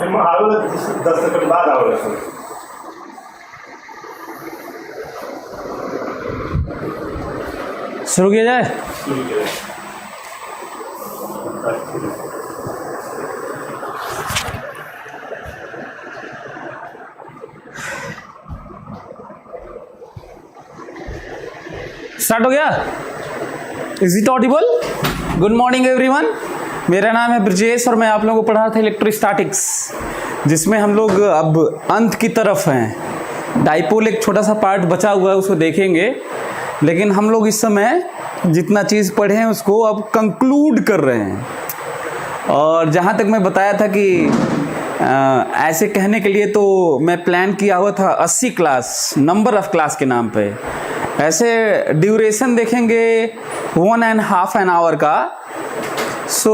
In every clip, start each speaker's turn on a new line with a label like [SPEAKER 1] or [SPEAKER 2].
[SPEAKER 1] मग हळूहळू 10 सेकंड बाद आवडलं.
[SPEAKER 2] शुरू किया जाए. स्टार्ट हो गया. Is it Audible? Good morning everyone. मेरा नाम है ब्रजेश और मैं आप लोगों को पढ़ा रहा था इलेक्ट्रोस्टैटिक्स, जिसमें हम लोग अब अंत की तरफ हैं. डाइपोल एक छोटा सा पार्ट बचा हुआ है, उसको देखेंगे. लेकिन हम लोग इस समय जितना चीज़ पढ़े हैं उसको अब कंक्लूड कर रहे हैं. और जहाँ तक मैं बताया था कि ऐसे कहने के लिए तो मैं प्लान किया हुआ था 80 क्लास, नंबर ऑफ़ क्लास के नाम पे. ऐसे ड्यूरेशन देखेंगे 1.5 आवर का. सो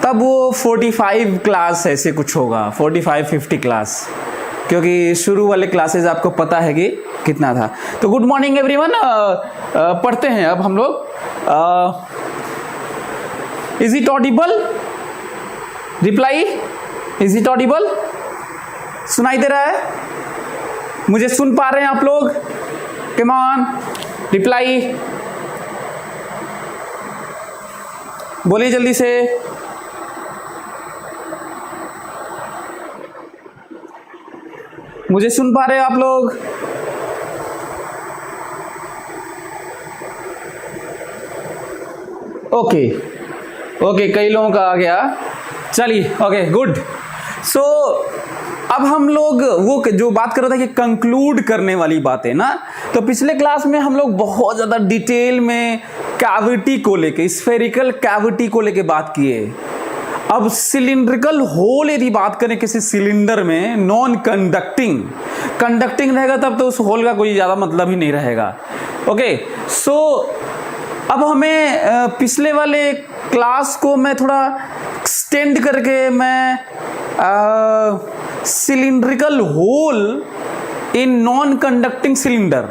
[SPEAKER 2] तब वो 45 क्लास ऐसे कुछ होगा, 45-50 क्लास, क्योंकि शुरू वाले क्लासेस आपको पता है कि कितना था. तो गुड मॉर्निंग एवरीवन. पढ़ते हैं अब हम लोग. Is it Audible? Reply. Is it Audible? सुनाई दे रहा है? मुझे सुन पा रहे हैं आप लोग? Come on, reply. बोलिए जल्दी से. मुझे सुन पा रहे हैं आप लोग? ओके ओके, कई लोगों का आ गया. चलिए, ओके गुड. सो अब हम लोग वो जो बात कर रहे थे कि कंक्लूड करने वाली बातें ना, तो पिछले क्लास में हम लोग बहुत ज़्यादा डिटेल में कैविटी को लेके, स्फेरिकल कैविटी को लेके बात किए. अब सिलिंड्रिकल होल यदि बात करें किसी सिलेंडर में, नॉन कंडक्टिंग, कंडक्टिंग रहेगा तब तो उस होल का कोई ज़्यादा मतलब ही नहीं रहेगा. ओके, सो अब हमें पिछले वाले क्लास को मैं थोड़ा एक्सटेंड करके मैं cylindrical hole in non conducting cylinder,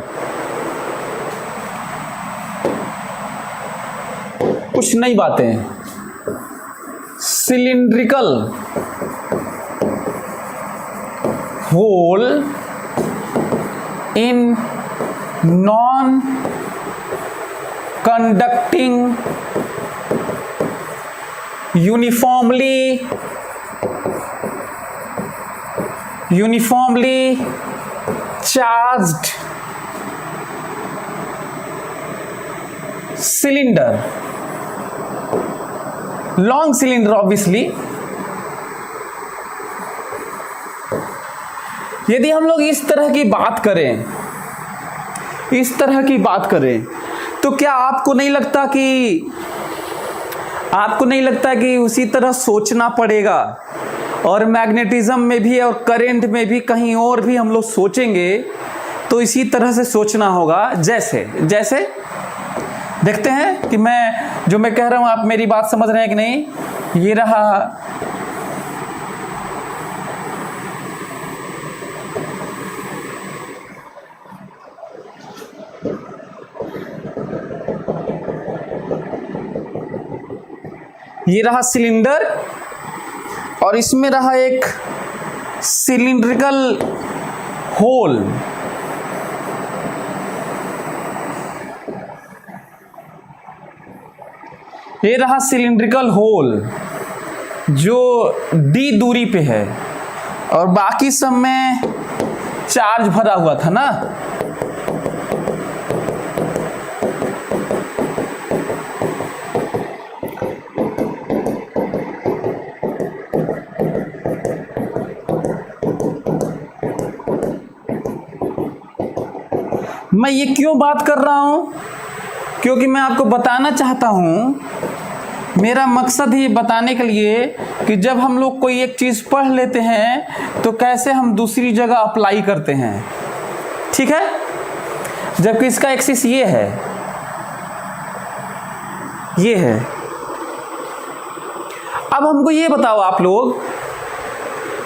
[SPEAKER 2] कुछ नई बातें. Cylindrical hole in non conducting uniformly charged cylinder, long cylinder obviously. यदि हम लोग इस तरह की बात करें तो क्या आपको नहीं लगता कि उसी तरह सोचना पड़ेगा? और मैग्नेटिज्म में भी और करंट में भी कहीं और भी हम लोग सोचेंगे तो इसी तरह से सोचना होगा. जैसे देखते हैं कि मैं कह रहा हूं आप मेरी बात समझ रहे हैं कि नहीं. ये रहा सिलेंडर और इसमें रहा एक सिलिंड्रिकल होल. ये रहा सिलिंड्रिकल होल जो d दूरी पे है और बाकी सब में चार्ज भरा हुआ था ना. मैं ये क्यों बात कर रहा हूं? क्योंकि मैं आपको बताना चाहता हूं, मेरा मकसद ही बताने के लिए कि जब हम लोग कोई एक चीज़ पढ़ लेते हैं तो कैसे हम दूसरी जगह अप्लाई करते हैं. ठीक है? जबकि इसका एक्सिस ये है. अब हमको ये बताओ आप लोग,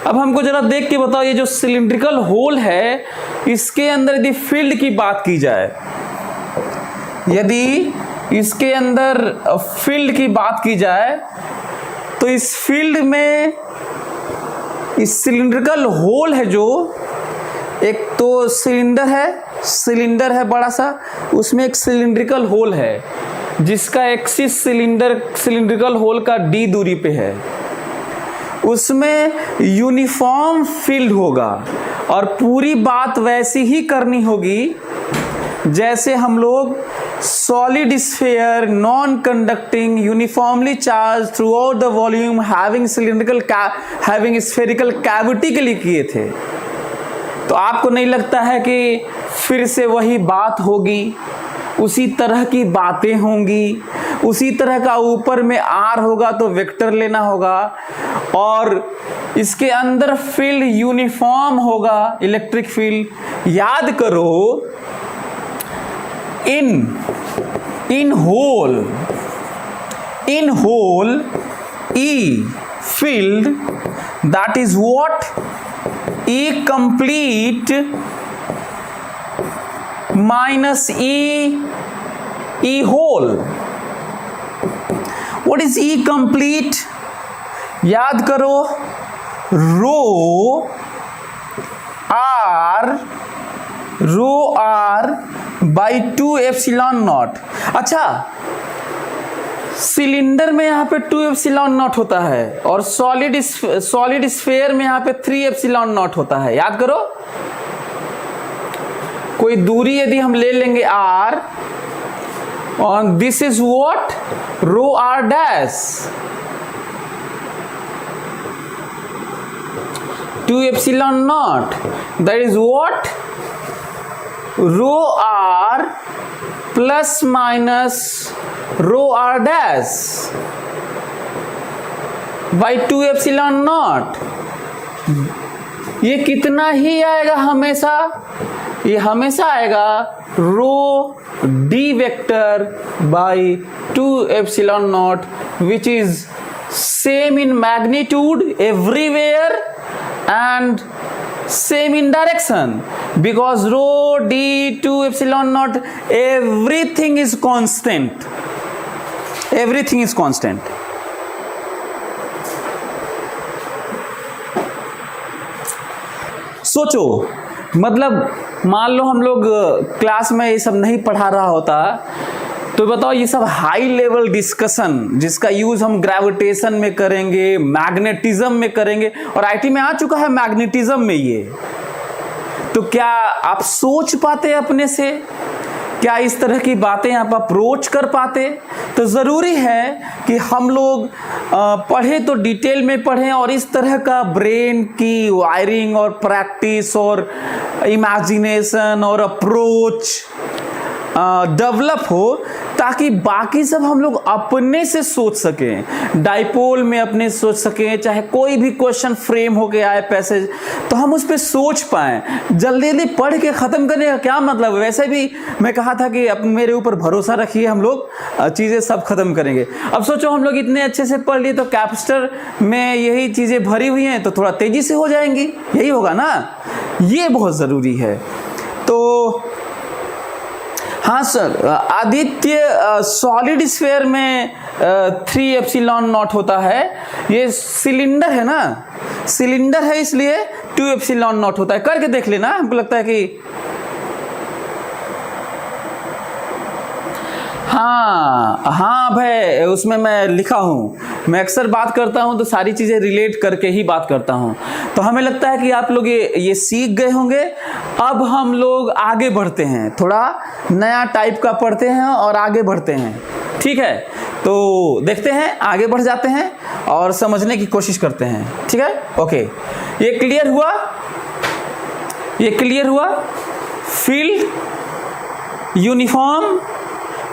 [SPEAKER 2] अब हमको जरा देख के बताओ, ये जो सिलिंड्रिकल होल है इसके अंदर यदि फील्ड की बात की जाए, यदि इसके अंदर फील्ड की बात की जाए तो इस फील्ड में इस सिलिंड्रिकल होल है जो, एक तो सिलेंडर है बड़ा सा, उसमें एक सिलिंड्रिकल होल है जिसका एक्सिस सिलिंड्रिकल होल का d दूरी पे है। उसमें यूनिफॉर्म फील्ड होगा और पूरी बात वैसी ही करनी होगी जैसे हम लोग solid sphere non conducting uniformly charge through out the volume having spherical cavity के लिए किए थे। तो आपको नहीं लगता है कि फिर से वही बात होगी, उसी तरह की बातें होंगी, उसी तरह का ऊपर में आर होगा तो वेक्टर लेना होगा और इसके अंदर फील्ड यूनिफॉर्म होगा, इलेक्ट्रिक फील्ड। याद करो, in hole E field, that is what E complete minus E whole. What is E complete? याद करो, रो आर बाई 2 एप्सिलॉन नॉट। अच्छा, सिलेंडर में यहाँ पे 2 एप्सिलॉन नॉट होता है और सॉलिड स्फीयर में यहाँ पे 3 एप्सिलॉन नॉट होता है। याद करो, कोई दूरी यदि हम ले लेंगे r और this is what, rho R dash, 2 epsilon naught, that is what, rho R plus minus rho R dash by 2 epsilon naught. ये कितना ही आएगा हमेशा, ये हमेशा आएगा rho D vector by 2 epsilon naught, which is same in magnitude everywhere and same in direction, because rho d 2 epsilon naught, everything is constant, everything is constant. सोचो, मतलब मान लो हम लोग क्लास में ये सब नहीं पढ़ा रहा होता तो बताओ, ये सब हाई लेवल डिस्कशन जिसका यूज हम ग्रेविटेशन में करेंगे, मैग्नेटिज्म में करेंगे, और आईटी में आ चुका है मैग्नेटिज्म में ये, तो क्या आप सोच पाते अपने से? क्या इस तरह की बातें आप अप्रोच कर पाते? तो ज़रूरी है कि हम लोग पढ़े तो डिटेल में पढ़ें और इस तरह का ब्रेन की वायरिंग और प्रैक्टिस और इमेजिनेशन और अप्रोच डेवलप हो, ताकि बाकी सब हम लोग अपने से सोच सकें, डाइपोल में अपने सोच सकें, चाहे कोई भी क्वेश्चन फ्रेम होके आए पैसेज तो हम उस पर सोच पाएं। जल्दी जल्दी पढ़ के ख़त्म करने का क्या मतलब? वैसे भी मैं कहा था कि अब मेरे ऊपर भरोसा रखिए, हम लोग चीज़ें सब ख़त्म करेंगे। अब सोचो, हम लोग इतने अच्छे से पढ़ लिए तो कैपेसिटर में यही चीज़ें भरी हुई हैं तो थोड़ा तेज़ी से हो जाएंगी, यही होगा ना, ये बहुत ज़रूरी है। तो हाँ सर, आदित्य सॉलिड स्फीयर में 3 एप्सिलॉन नॉट होता है, ये सिलेंडर है ना, सिलेंडर है इसलिए 2 एप्सिलॉन नॉट होता है। करके देख लेना, हमको लगता है कि हाँ भाई, उसमें मैं लिखा हूँ, मैं अक्सर बात करता हूँ तो सारी चीज़ें रिलेट करके ही बात करता हूँ। तो हमें लगता है कि आप लोग ये सीख गए होंगे। अब हम लोग आगे बढ़ते हैं, थोड़ा नया टाइप का पढ़ते हैं और आगे बढ़ते हैं, ठीक है? तो देखते हैं, आगे बढ़ जाते हैं और समझने की कोशिश करते हैं, ठीक है? ओके, ये क्लियर हुआ, ये क्लियर हुआ। Field uniform,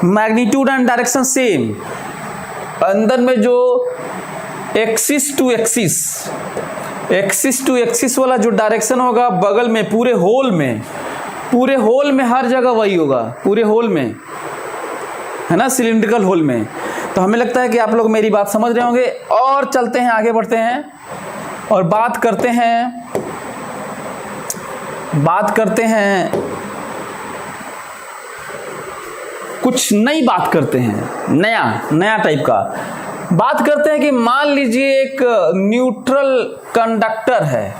[SPEAKER 2] magnitude and direction same, अंदर में जो एक्सिस टू एक्सिस वाला जो डायरेक्शन होगा बगल में, पूरे होल में हर जगह वही होगा, पूरे होल में, है ना, सिलिंड्रिकल होल में। तो हमें लगता है कि आप लोग मेरी बात समझ रहे होंगे। और चलते हैं, आगे बढ़ते हैं और बात करते हैं कुछ नई बात करते हैं, नया टाइप का। बात करते हैं कि मान लीजिए एक न्यूट्रल कंडक्टर है,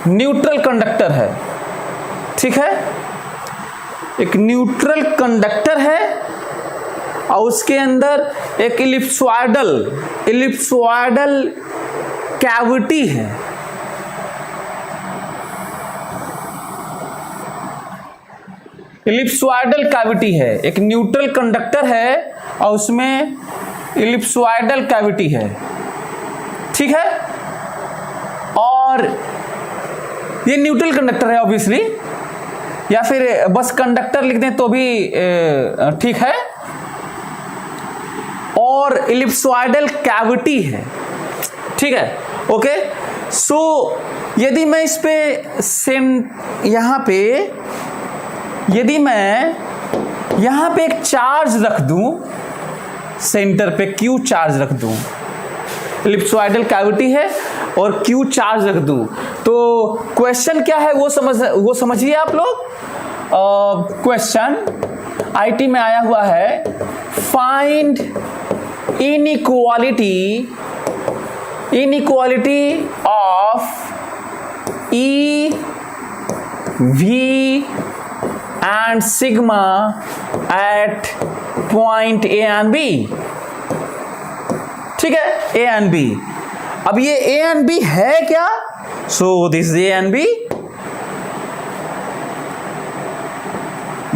[SPEAKER 2] न्यूट्रल कंडक्टर है, ठीक है, एक न्यूट्रल कंडक्टर है और उसके अंदर एक इलिप्सॉइडल कैविटी है। इलिप्सॉइडल कैविटी है, एक न्यूट्रल कंडक्टर है और उसमें इलिप्सॉइडल कैविटी है, ठीक है। और ये न्यूट्रल कंडक्टर है ऑब्वियसली, या फिर बस कंडक्टर लिख दें तो भी ठीक है। और इलिप्सॉइडल कैविटी है, ठीक है, ओके। सो यदि मैं इस पे यहां पे यदि मैं यहां पे एक चार्ज रख दूं, सेंटर पे Q चार्ज रख दूं, इलिप्सॉइडल कैविटी है और Q चार्ज रख दूं, तो क्वेश्चन क्या है वो समझिए आप लोग। क्वेश्चन आईटी में आया हुआ है, find inequality of E, V and sigma at point A and B, ठीक है, A and B। अब ये A and B है क्या? So this is A and B,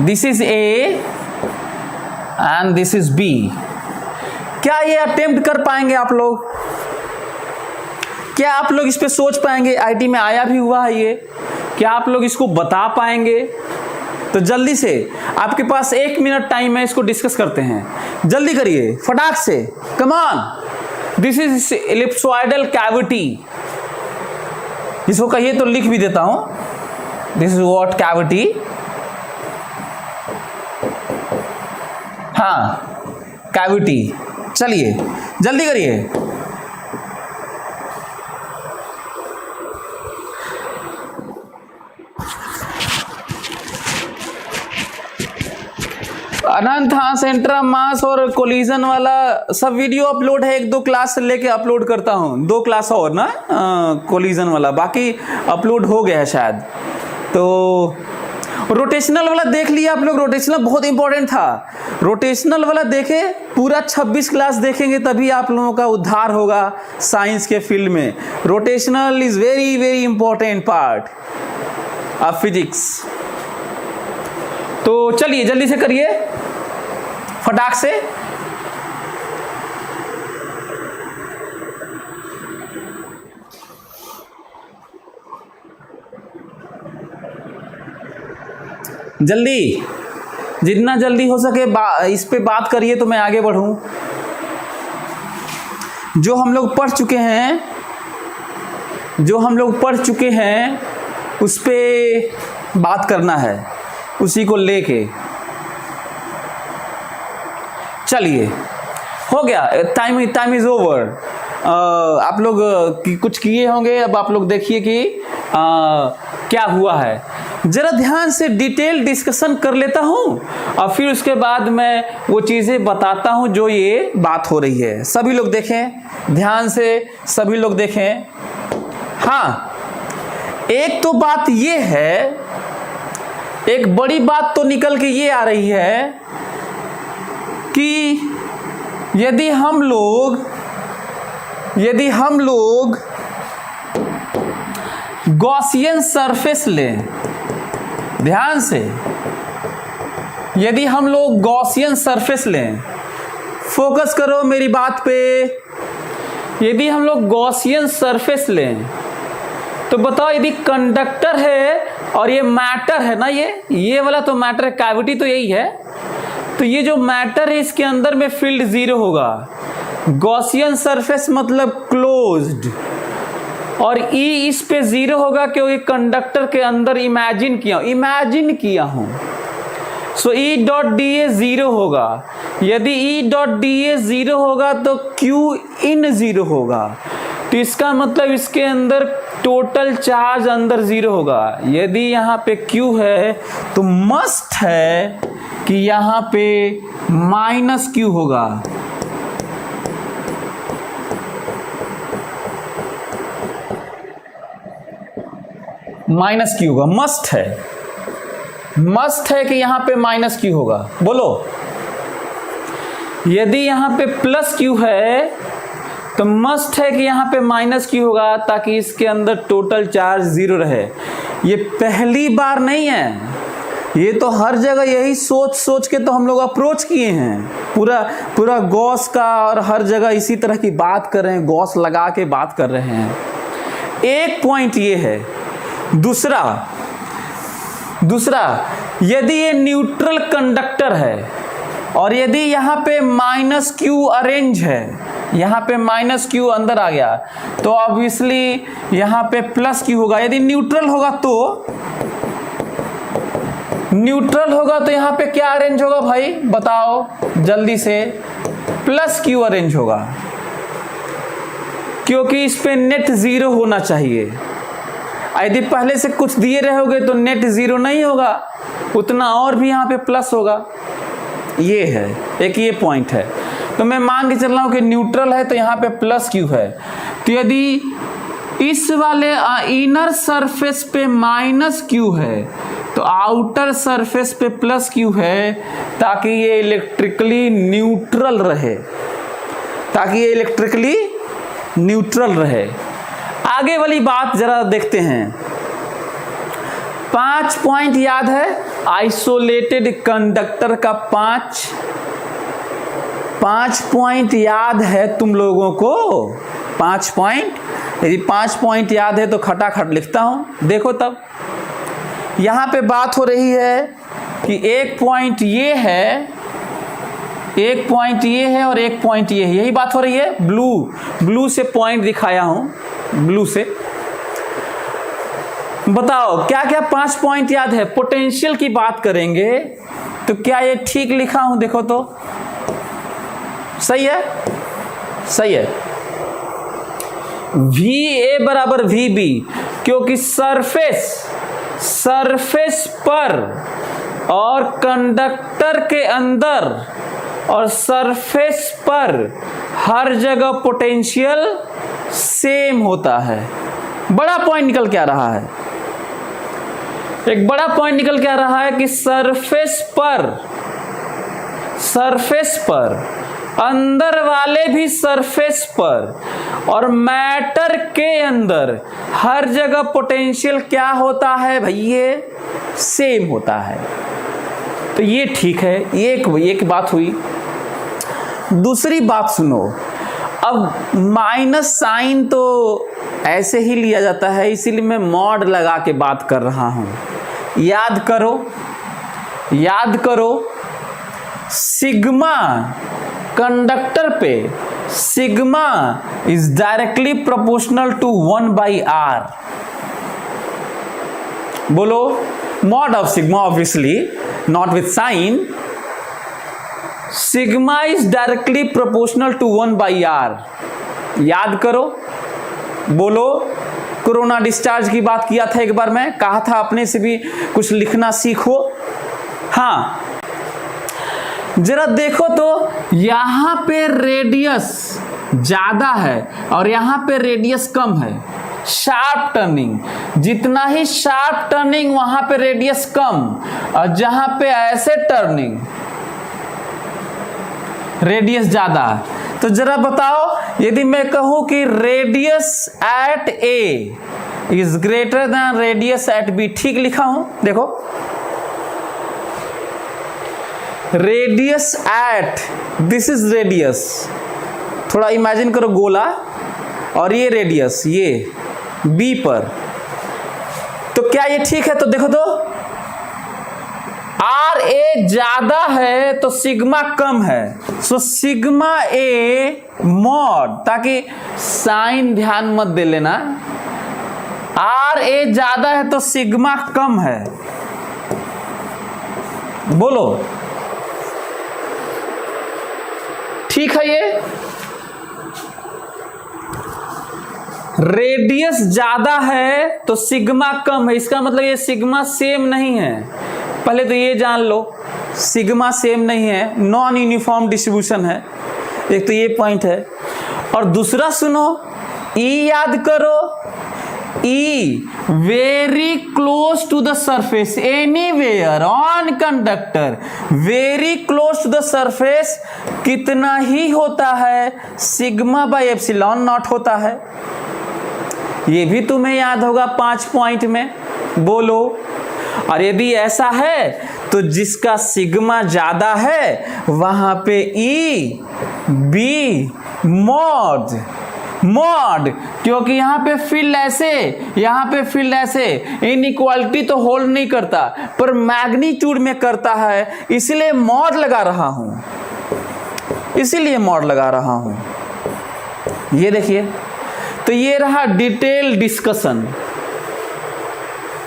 [SPEAKER 2] this is A and this is B। क्या ये attempt कर पाएंगे आप लोग? क्या आप लोग इस पे सोच पाएंगे? आईटी में आया भी हुआ है ये, क्या आप लोग इसको बता पाएंगे? तो जल्दी से, आपके पास 1 मिनट टाइम है, इसको डिस्कस करते हैं, जल्दी करिए फटाक से, come on. This is ellipsoidal cavity, इसको कहिए तो लिख भी देता हूं, दिस इज व्हाट कैविटी, हाँ कैविटी। चलिए जल्दी करिए। अनंत, हाँ, सेंट्रा मास और कोलिजन वाला सब वीडियो अपलोड है, 1-2 क्लास से लेके अपलोड करता हूँ, 2 क्लास और ना कोलिजन वाला, बाकी अपलोड हो गया है शायद। तो रोटेशनल वाला देख लिया आप लोग, रोटेशनल बहुत इंपॉर्टेंट था, रोटेशनल वाला देखे, पूरा 26 क्लास देखेंगे तभी आप लोगों का उद्धार होगा साइंस के फील्ड में। Rotational is very very important part of physics. तो चलिए जल्दी से करिए फटाक से। जल्दी, जितना जल्दी हो सके इस पे बात करिए तो मैं आगे बढ़ूं। जो हम लोग पढ़ चुके हैं उस पे बात करना है, उसी को लेके। चलिए हो गया, टाइम इज ओवर। आप लोग कुछ किए होंगे, अब आप लोग देखिए कि क्या हुआ है। जरा ध्यान से डिटेल डिस्कशन कर लेता हूं और फिर उसके बाद मैं वो चीजें बताता हूं जो ये बात हो रही है। सभी लोग देखें ध्यान से, सभी लोग देखें। हाँ, एक तो बात ये है, एक बड़ी बात तो निकल के ये आ रही है कि यदि हम लोग गॉसियन सरफेस लें, ध्यान से, यदि हम लोग गॉसियन सरफेस लें, फोकस करो मेरी बात पे, यदि हम लोग गॉसियन सरफेस लें तो बताओ, यदि कंडक्टर है और ये मैटर है ना, ये वाला तो मैटर है, कैविटी तो यही है, तो ये जो मैटर है इसके अंदर में फील्ड 0 होगा। गॉसियन सरफेस मतलब क्लोज्ड, और E इस पे 0 होगा क्योंकि कंडक्टर के अंदर इमेजिन किया हूं। सो E डॉट DA 0 होगा। यदि E डॉट DA 0 होगा तो Q इन 0 होगा, तो इसका मतलब इसके अंदर टोटल चार्ज अंदर 0 होगा। यदि यहाँ पे Q है तो मस्ट है कि यहाँ पे -Q होगा। माइनस क्यू होगा, मस्ट है कि यहां पे माइनस क्यू होगा। बोलो, यदि यहां पे प्लस क्यू है तो मस्ट है कि यहां पे माइनस क्यू होगा, ताकि इसके अंदर टोटल चार्ज जीरो रहे। ये पहली बार नहीं है, ये तो हर जगह यही सोच सोच के तो हम लोग अप्रोच किए हैं, पूरा गॉस का, और हर जगह इसी तरह की बात कर रहे हैं, गॉस लगा के बात कर रहे हैं। एक पॉइंट ये है। दूसरा यदि ये न्यूट्रल कंडक्टर है और यदि यहाँ पे माइनस क्यू अरेंज है, यहाँ पे माइनस क्यू अंदर आ गया, तो ऑब्वियसली यहाँ पे प्लस क्यू होगा। यदि न्यूट्रल होगा तो यहाँ पे क्या अरेंज होगा भाई, बताओ जल्दी से। प्लस क्यू अरेंज होगा, क्योंकि इस पे नेट जीरो होना चाहिए। यदि पहले से कुछ दिए रहोगे तो नेट जीरो नहीं होगा, उतना और भी यहाँ पे प्लस होगा। ये है एक, ये पॉइंट है। तो मैं मान के चल रहा हूँ कि न्यूट्रल है तो यहाँ पे प्लस क्यू है। तो यदि इस वाले इनर सरफेस पे माइनस क्यू है तो आउटर सरफेस पे प्लस क्यू है, ताकि ये इलेक्ट्रिकली न्यूट्रल रहे। आगे वाली बात जरा देखते हैं। 5 पॉइंट याद है आइसोलेटेड कंडक्टर का, 5 पॉइंट याद है तुम लोगों को? 5 पॉइंट, यदि 5 पॉइंट याद है तो खटाखट लिखता हूं। देखो तब यहां पे बात हो रही है कि एक पॉइंट ये है, एक पॉइंट ये है और एक पॉइंट ये है, यही बात हो रही है। ब्लू से पॉइंट दिखाया हूं, ब्लू से। बताओ क्या क्या 5 पॉइंट याद है? पोटेंशियल की बात करेंगे तो क्या ये ठीक लिखा हूं? देखो तो सही है, सही है। VA बराबर VB, क्योंकि सरफेस पर और कंडक्टर के अंदर और सरफेस पर हर जगह पोटेंशियल सेम होता है। बड़ा पॉइंट निकल के आ रहा है, एक बड़ा पॉइंट निकल के आ रहा है कि सरफेस पर अंदर वाले भी सरफेस पर और मैटर के अंदर हर जगह पोटेंशियल क्या होता है भैया? सेम होता है। तो ये ठीक है, एक बात हुई। दूसरी बात सुनो, अब माइनस साइन तो ऐसे ही लिया जाता है, इसीलिए मैं मॉड लगा के बात कर रहा हूं। याद करो सिग्मा कंडक्टर पे, sigma is directly proportional to 1/r। बोलो, mod of sigma obviously not with sign, sigma is directly proportional to 1/r। याद करो, बोलो। कोरोना डिस्चार्ज की बात किया था एक बार, मैं कहा था अपने से भी कुछ लिखना सीखो। हाँ, जरा देखो तो यहां पे रेडियस ज्यादा है और यहां पे रेडियस कम है। शार्प टर्निंग, जितना ही शार्प टर्निंग वहां पे रेडियस कम, और जहां पे ऐसे टर्निंग रेडियस ज्यादा। तो जरा बताओ, यदि मैं कहूं कि radius at A is greater than radius at B, ठीक लिखा हूं? देखो, radius at, this is radius, थोड़ा इमेजिन करो गोला, और ये रेडियस ये बी पर, तो क्या ये ठीक है? तो देखो तो आर ए ज्यादा है तो सिग्मा कम है, सो सिग्मा ए मॉड, ताकि साइन ध्यान मत दे लेना, आर ए ज्यादा है तो सिग्मा कम है। बोलो, ठीक है? ये रेडियस ज्यादा है तो सिग्मा कम है, इसका मतलब ये सिग्मा सेम नहीं है। पहले तो ये जान लो, सिग्मा सेम नहीं है, नॉन यूनिफॉर्म डिस्ट्रीब्यूशन है। एक तो ये पॉइंट है। और दूसरा सुनो, ई याद करो, E very close to the surface anywhere on conductor very close to the surface कितना ही होता है, सिग्मा बाई एप्सिलॉन नॉट होता है। ये भी तुम्हें याद होगा 5 पॉइंट में, बोलो। और यदि ऐसा है तो जिसका सिग्मा ज्यादा है वहां पे E B मॉड, क्योंकि यहाँ पे फील्ड ऐसे, यहाँ पे फील्ड ऐसे, इनइक्वालिटी तो होल्ड नहीं करता पर मैग्नीट्यूड में करता है, इसलिए मॉड लगा रहा हूं, इसीलिए मॉड लगा रहा हूं। ये देखिए, तो ये रहा डिटेल डिस्कशन,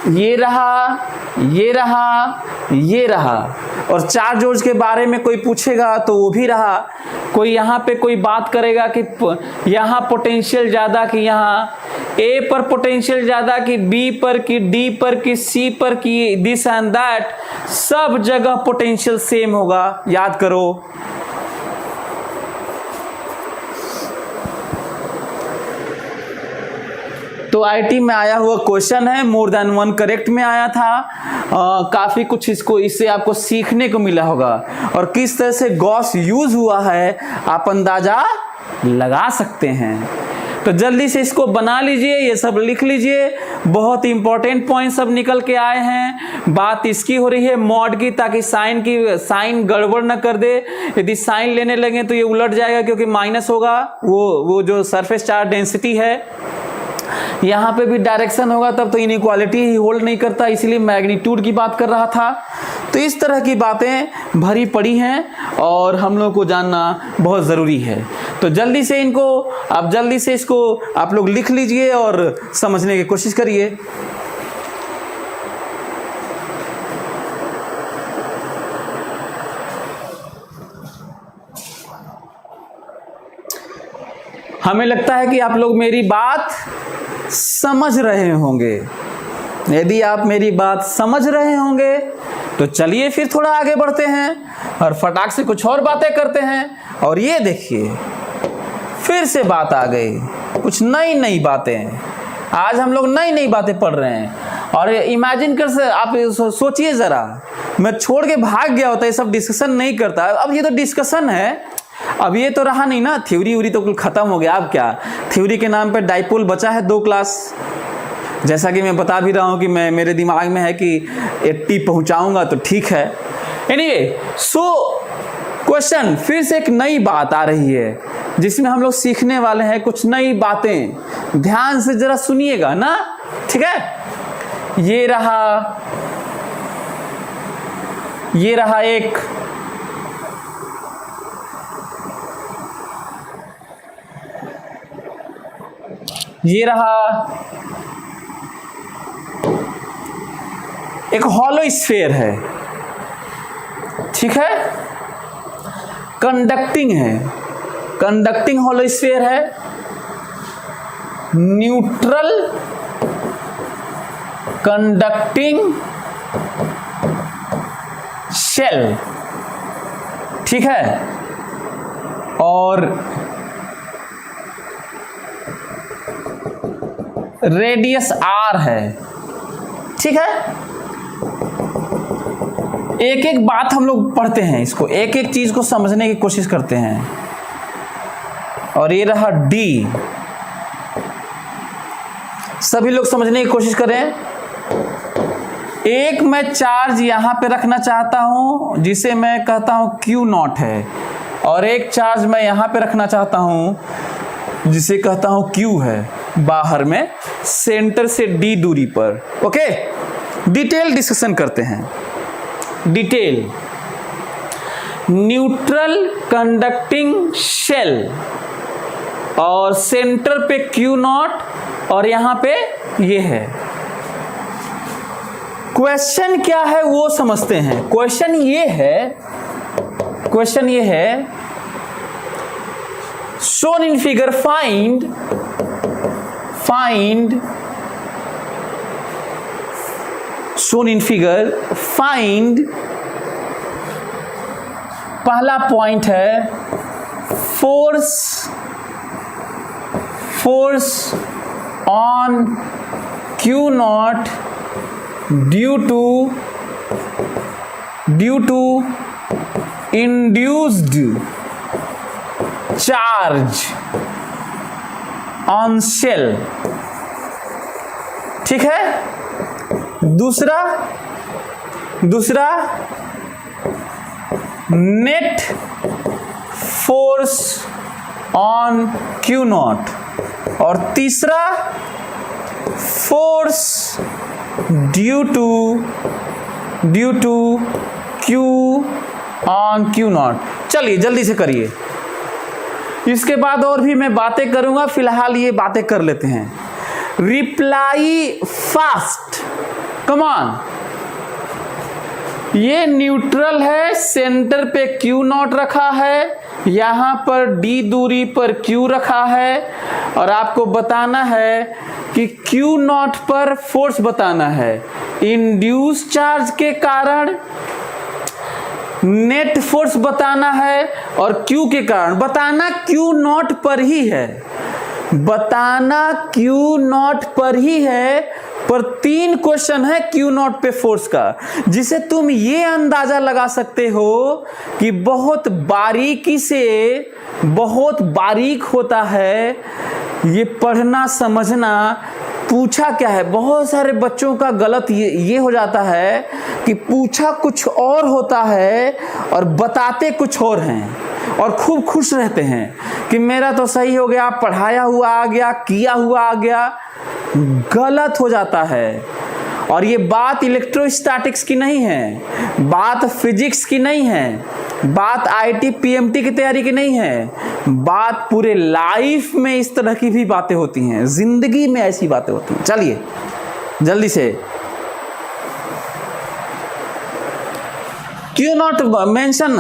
[SPEAKER 2] ये रहा, ये रहा, ये रहा। और चार्ज के बारे में कोई पूछेगा तो वो भी रहा। कोई यहाँ पे कोई बात करेगा कि यहाँ पोटेंशियल ज़्यादा कि यहाँ ए पर पोटेंशियल ज़्यादा कि बी पर कि डी पर कि सी पर कि दिस एंड दैट, सब जगह पोटेंशियल सेम होगा, याद करो। तो आईटी में आया हुआ क्वेश्चन है, मोर देन 1 करेक्ट में आया था। काफी कुछ इससे आपको सीखने को मिला होगा और किस तरह से गॉस यूज हुआ है आप अंदाजा लगा सकते हैं। तो जल्दी से इसको बना लीजिए, ये सब लिख लीजिए, बहुत इंपॉर्टेंट पॉइंट सब निकल के आए हैं। बात इसकी हो रही है मॉड की, ताकि साइन गड़बड़ न कर दे। यदि साइन लेने लगे तो ये उलट जाएगा क्योंकि माइनस होगा, वो जो सरफेस चार्ज डेंसिटी है, यहाँ पे भी डायरेक्शन होगा तब तो इनइक्वालिटी ही होल्ड नहीं करता, इसलिए मैग्नीट्यूड की बात कर रहा था। तो इस तरह की बातें भरी पड़ी हैं और हम लोग को जानना बहुत ज़रूरी है। तो जल्दी से इसको आप लोग लिख लीजिए और समझने की कोशिश करिए। हमें लगता है कि आप लोग मेरी बात समझ रहे होंगे। यदि आप मेरी बात समझ रहे होंगे तो चलिए फिर थोड़ा आगे बढ़ते हैं और फटाक से कुछ और बातें करते हैं। और ये देखिए, फिर से बात आ गई, कुछ नई बातें। आज हम लोग नई बातें पढ़ रहे हैं। और इमेजिन कर से आप सोचिए ज़रा, मैं छोड़ के भाग गया होता, ये सब डिस्कशन नहीं करता। अब ये तो डिस्कशन है, अब ये तो रहा नहीं ना, थ्योरी तो खत्म हो गया। अब क्या थ्योरी के नाम पे डाइपोल बचा है 2 क्लास। जैसा कि मैं बता भी रहा हूँ कि मेरे दिमाग में है कि 80 पहुँचाऊँगा तो ठीक है। एनीवे, सो क्वेश्चन, फिर से एक नई बात आ रही है जिसमें हम लोग सीखने वाले हैं कुछ नई बातें। ध्यान से जरा सुनिएगा ना, ठीक है। ये रहा एक एक हॉलो स्फीयर है, ठीक है, कंडक्टिंग हॉलो स्फीयर है, न्यूट्रल कंडक्टिंग शेल, ठीक है, और रेडियस r है, ठीक है। एक एक बात हम लोग पढ़ते हैं, इसको एक एक चीज को समझने की कोशिश करते हैं। और ये रहा D, सभी लोग समझने की कोशिश करें। एक मैं चार्ज यहां पे रखना चाहता हूं जिसे मैं कहता हूं Q0 है, और एक चार्ज मैं यहां पे रखना चाहता हूं जिसे कहता हूं Q है, बाहर में सेंटर से D दूरी पर। ओके, डिटेल डिस्कशन करते हैं। डिटेल, न्यूट्रल कंडक्टिंग शेल और सेंटर पे Q0 और यहां पे ये है। क्वेश्चन क्या है वो समझते हैं। क्वेश्चन ये है shown in figure, find shown in figure, find, पहला पॉइंट है force on Q naught due to induced charge on shell। ठीक है। दूसरा net force on Q naught, और तीसरा force due to Q on Q naught. चलिए जल्दी से करिए, इसके बाद और भी मैं बातें करूंगा, फिलहाल ये बातें कर लेते हैं। Reply fast, come on. ये न्यूट्रल है, सेंटर पे Q नॉट रखा है, यहाँ पर D दूरी पर Q रखा है, और आपको बताना है कि Q नॉट पर फोर्स बताना है। इंड्यूस चार्ज के कारण नेट फोर्स बताना है, और Q के कारण बताना Q नॉट पर ही है, बताना Q नॉट पर ही है। पर 3 क्वेश्चन है Q नॉट पे फोर्स का, जिसे तुम ये अंदाजा लगा सकते हो कि बहुत बारीकी से, बहुत बारीक होता है ये पढ़ना समझना। पूछा क्या है, बहुत सारे बच्चों का गलत ये हो जाता है कि पूछा कुछ और होता है और बताते कुछ और हैं, और खूब खुश रहते हैं कि मेरा तो सही हो गया, पढ़ाया हुआ आ गया, किया हुआ आ गया। गलत हो जाता है। और ये बात इलेक्ट्रोस्टैटिक्स की नहीं है, बात फिजिक्स की नहीं है, बात आईटी पीएमटी की तैयारी की नहीं है, बात पूरे लाइफ में इस तरह की भी बातें होती हैं, जिंदगी में ऐसी बातें होती हैं। चलिए जल्दी से, क्यों नॉट मेंशन,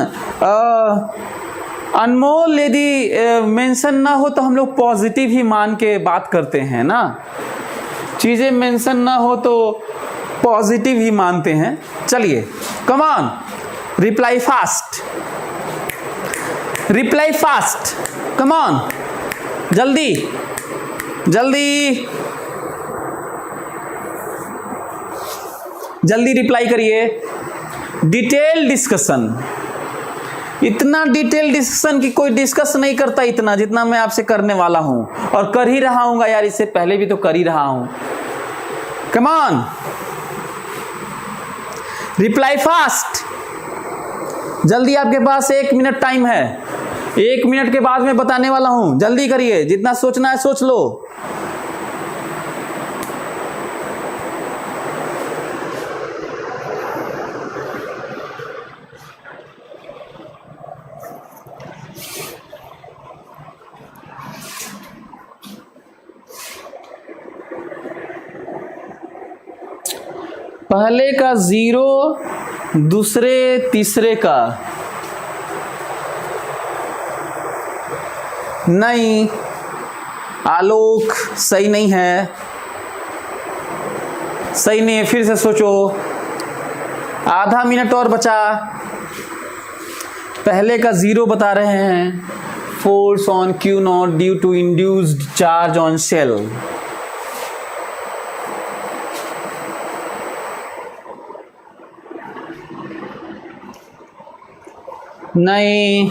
[SPEAKER 2] अनमोल यदि मेंशन ना हो तो हम लोग पॉजिटिव ही मान के बात करते हैं ना, चीजें मेंशन ना हो तो पॉजिटिव ही मानते हैं। चलिए come on, reply fast, reply fast, come on, जल्दी जल्दी जल्दी रिप्लाई करिए। डिटेल डिस्कशन, इतना डिटेल डिस्कशन की कोई डिस्कस नहीं करता इतना जितना मैं आपसे करने वाला हूं, और कर ही रहा हूं यार, इससे पहले भी तो कर ही रहा हूं। कम ऑन, रिप्लाई फास्ट, जल्दी, आपके पास 1 मिनट टाइम है, 1 मिनट के बाद मैं बताने वाला हूं, जल्दी करिए, जितना सोचना है सोच लो। पहले का 0, दूसरे तीसरे का नहीं, आलोक सही नहीं है, सही नहीं है, फिर से सोचो, आधा मिनट और बचा। पहले का 0 बता रहे हैं, force on Q naught due to induced charge on shell. नहीं,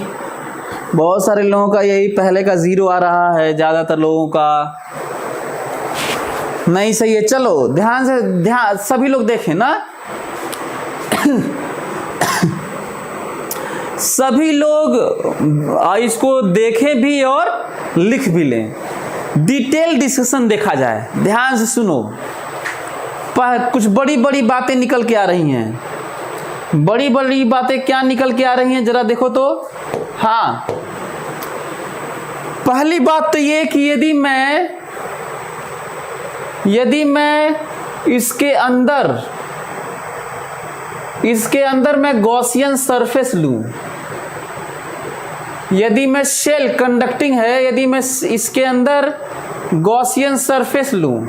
[SPEAKER 2] बहुत सारे लोगों का यही पहले का 0 आ रहा है, ज्यादातर लोगों का नहीं सही है। चलो ध्यान से, ध्यान सभी लोग देखें ना, सभी लोग इसको देखें भी और लिख भी लें, डिटेल डिस्कशन देखा जाए। ध्यान से सुनो, कुछ बड़ी बड़ी बातें निकल के आ रही हैं, बड़ी बड़ी बातें क्या निकल के आ रही हैं जरा देखो तो। हाँ, पहली बात तो ये कि यदि मैं इसके अंदर मैं गॉसियन सरफेस लूं, यदि मैं शेल कंडक्टिंग है, यदि मैं इसके अंदर गॉसियन सरफेस लूं,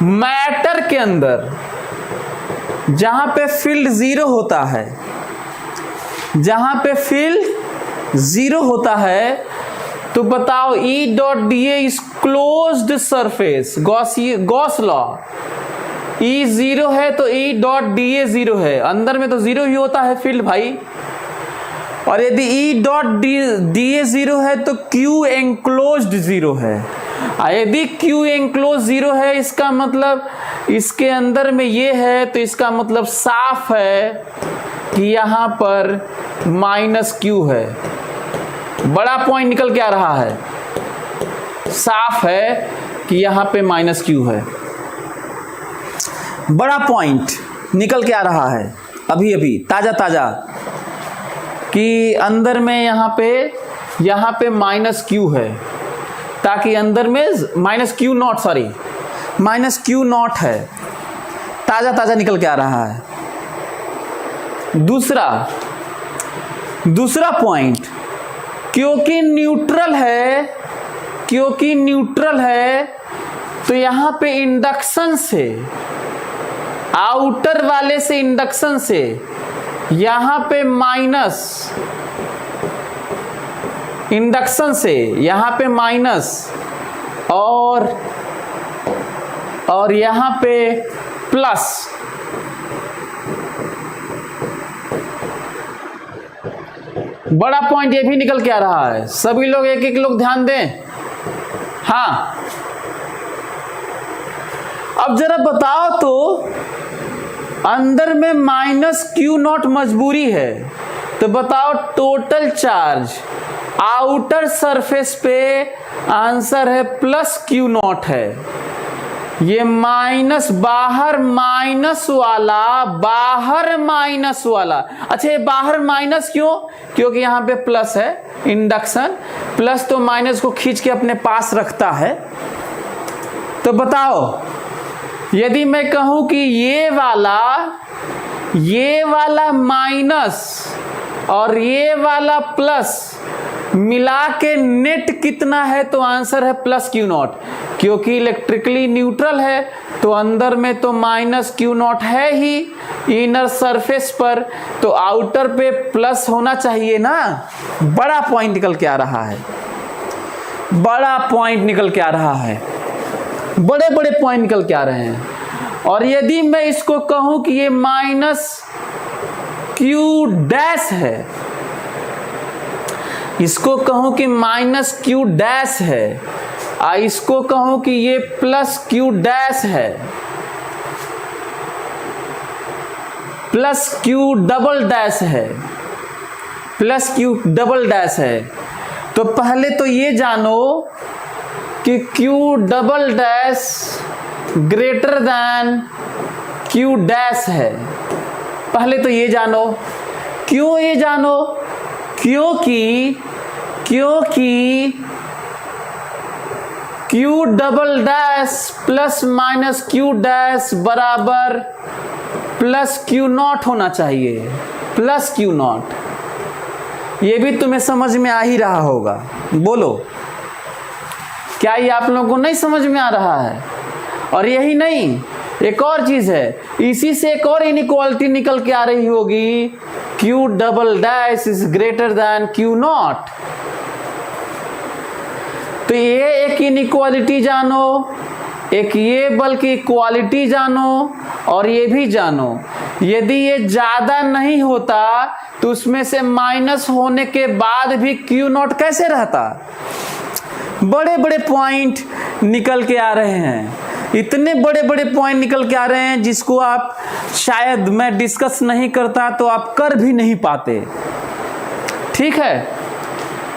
[SPEAKER 2] मैटर के अंदर जहां पे फील्ड 0 होता है, जहां पे फील्ड 0 होता है, तो बताओ E dot D A is closed surface, Gauss law. E zero है तो E dot D A zero है, अंदर में तो जीरो ही होता है फील्ड भाई। और यदि E dot D A zero है तो Q एंक्लोज्ड जीरो है। यदि Q एंक्लोज जीरो है इसका मतलब इसके अंदर में ये है, तो इसका मतलब साफ है कि यहां पर माइनस Q है। बड़ा पॉइंट निकल के आ रहा है, साफ है कि यहां पे माइनस Q है। बड़ा पॉइंट निकल के आ रहा है अभी अभी ताजा ताजा, कि अंदर में यहां पे माइनस Q है, ताकि अंदर में माइनस Q नॉट है। ताजा ताजा निकल के आ रहा है। दूसरा पॉइंट, क्योंकि न्यूट्रल है तो यहां पे इंडक्शन से, आउटर वाले से इंडक्शन से यहां पे माइनस, इंडक्शन से यहां पे माइनस, और यहां पे प्लस। बड़ा पॉइंट ये भी निकल के आ रहा है। सभी लोग एक एक लोग ध्यान दें। हाँ, अब जरा बताओ तो अंदर में माइनस Q नॉट मजबूरी है, तो बताओ टोटल चार्ज आउटर सरफेस पे आंसर है प्लस Q नॉट है। ये माइनस बाहर माइनस वाला। अच्छा, ये बाहर माइनस क्यों? क्योंकि यहाँ पे प्लस है, इंडक्शन प्लस तो माइनस को खींच के अपने पास रखता है। तो बताओ, यदि मैं कहूं कि ये वाला माइनस और ये वाला प्लस मिला के नेट कितना है, तो आंसर है प्लस Q नॉट। क्योंकि इलेक्ट्रिकली न्यूट्रल है तो अंदर में तो माइनस Q नॉट है ही इनर सरफेस पर, तो आउटर पे प्लस होना चाहिए ना। बड़ा पॉइंट निकल के आ रहा है, बड़े बड़े पॉइंट निकल के आ रहे हैं। और यदि मैं इसको कहूं कि ये माइनस Q डैश है, इसको कहूं कि माइनस Q डैश है, इसको कहूं कि ये प्लस Q डैश है, प्लस Q डबल डैश है, तो पहले तो ये जानो कि Q double dash greater than Q dash है। पहले तो ये जानो। क्यों ये जानो? क्योंकि Q double dash plus minus Q dash बराबर प्लस Q नॉट होना चाहिए, प्लस Q नॉट। ये भी तुम्हें समझ में आ ही रहा होगा, बोलो क्या ये आप लोगों को नहीं समझ में आ रहा है? और यही नहीं, एक और चीज है, इसी से एक और इनइक्वालिटी निकल के आ रही होगी, Q double dash is greater then Q not. तो ये एक इनइक्वालिटी जानो, एक ये बल्कि इक्वालिटी जानो, और ये भी जानो, यदि ये ज्यादा नहीं होता तो उसमें से माइनस होने के बाद भी Q नॉट कैसे रहता? बड़े बड़े पॉइंट निकल के आ रहे हैं, इतने बड़े बड़े पॉइंट निकल के आ रहे हैं जिसको आप शायद मैं डिस्कस नहीं करता तो आप कर भी नहीं पाते। ठीक है,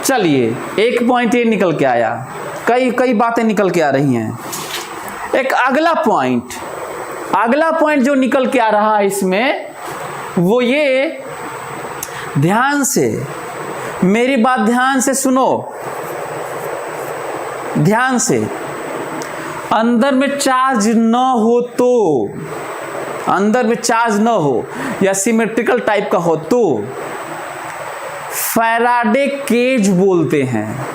[SPEAKER 2] चलिए एक पॉइंट ये निकल के आया, कई बातें निकल के आ रही हैं। एक अगला पॉइंट जो निकल के आ रहा है इसमें, वो ये, ध्यान से मेरी बात ध्यान से सुनो, ध्यान से। अंदर में चार्ज न हो या सिमेट्रिकल टाइप का हो तो फैराडे केज बोलते हैं।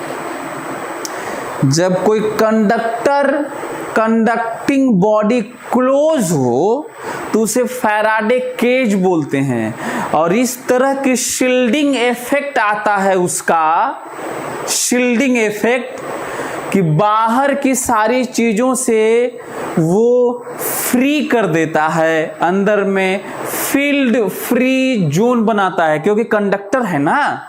[SPEAKER 2] जब कोई कंडक्टिंग बॉडी क्लोज हो तो तो उसे फैराडे केज बोलते हैं। और इस तरह की शील्डिंग इफेक्ट आता है उसका, शील्डिंग इफेक्ट, कि बाहर की सारी चीजों से वो फ्री कर देता है, अंदर में फील्ड फ्री जोन बनाता है, क्योंकि कंडक्टर है ना।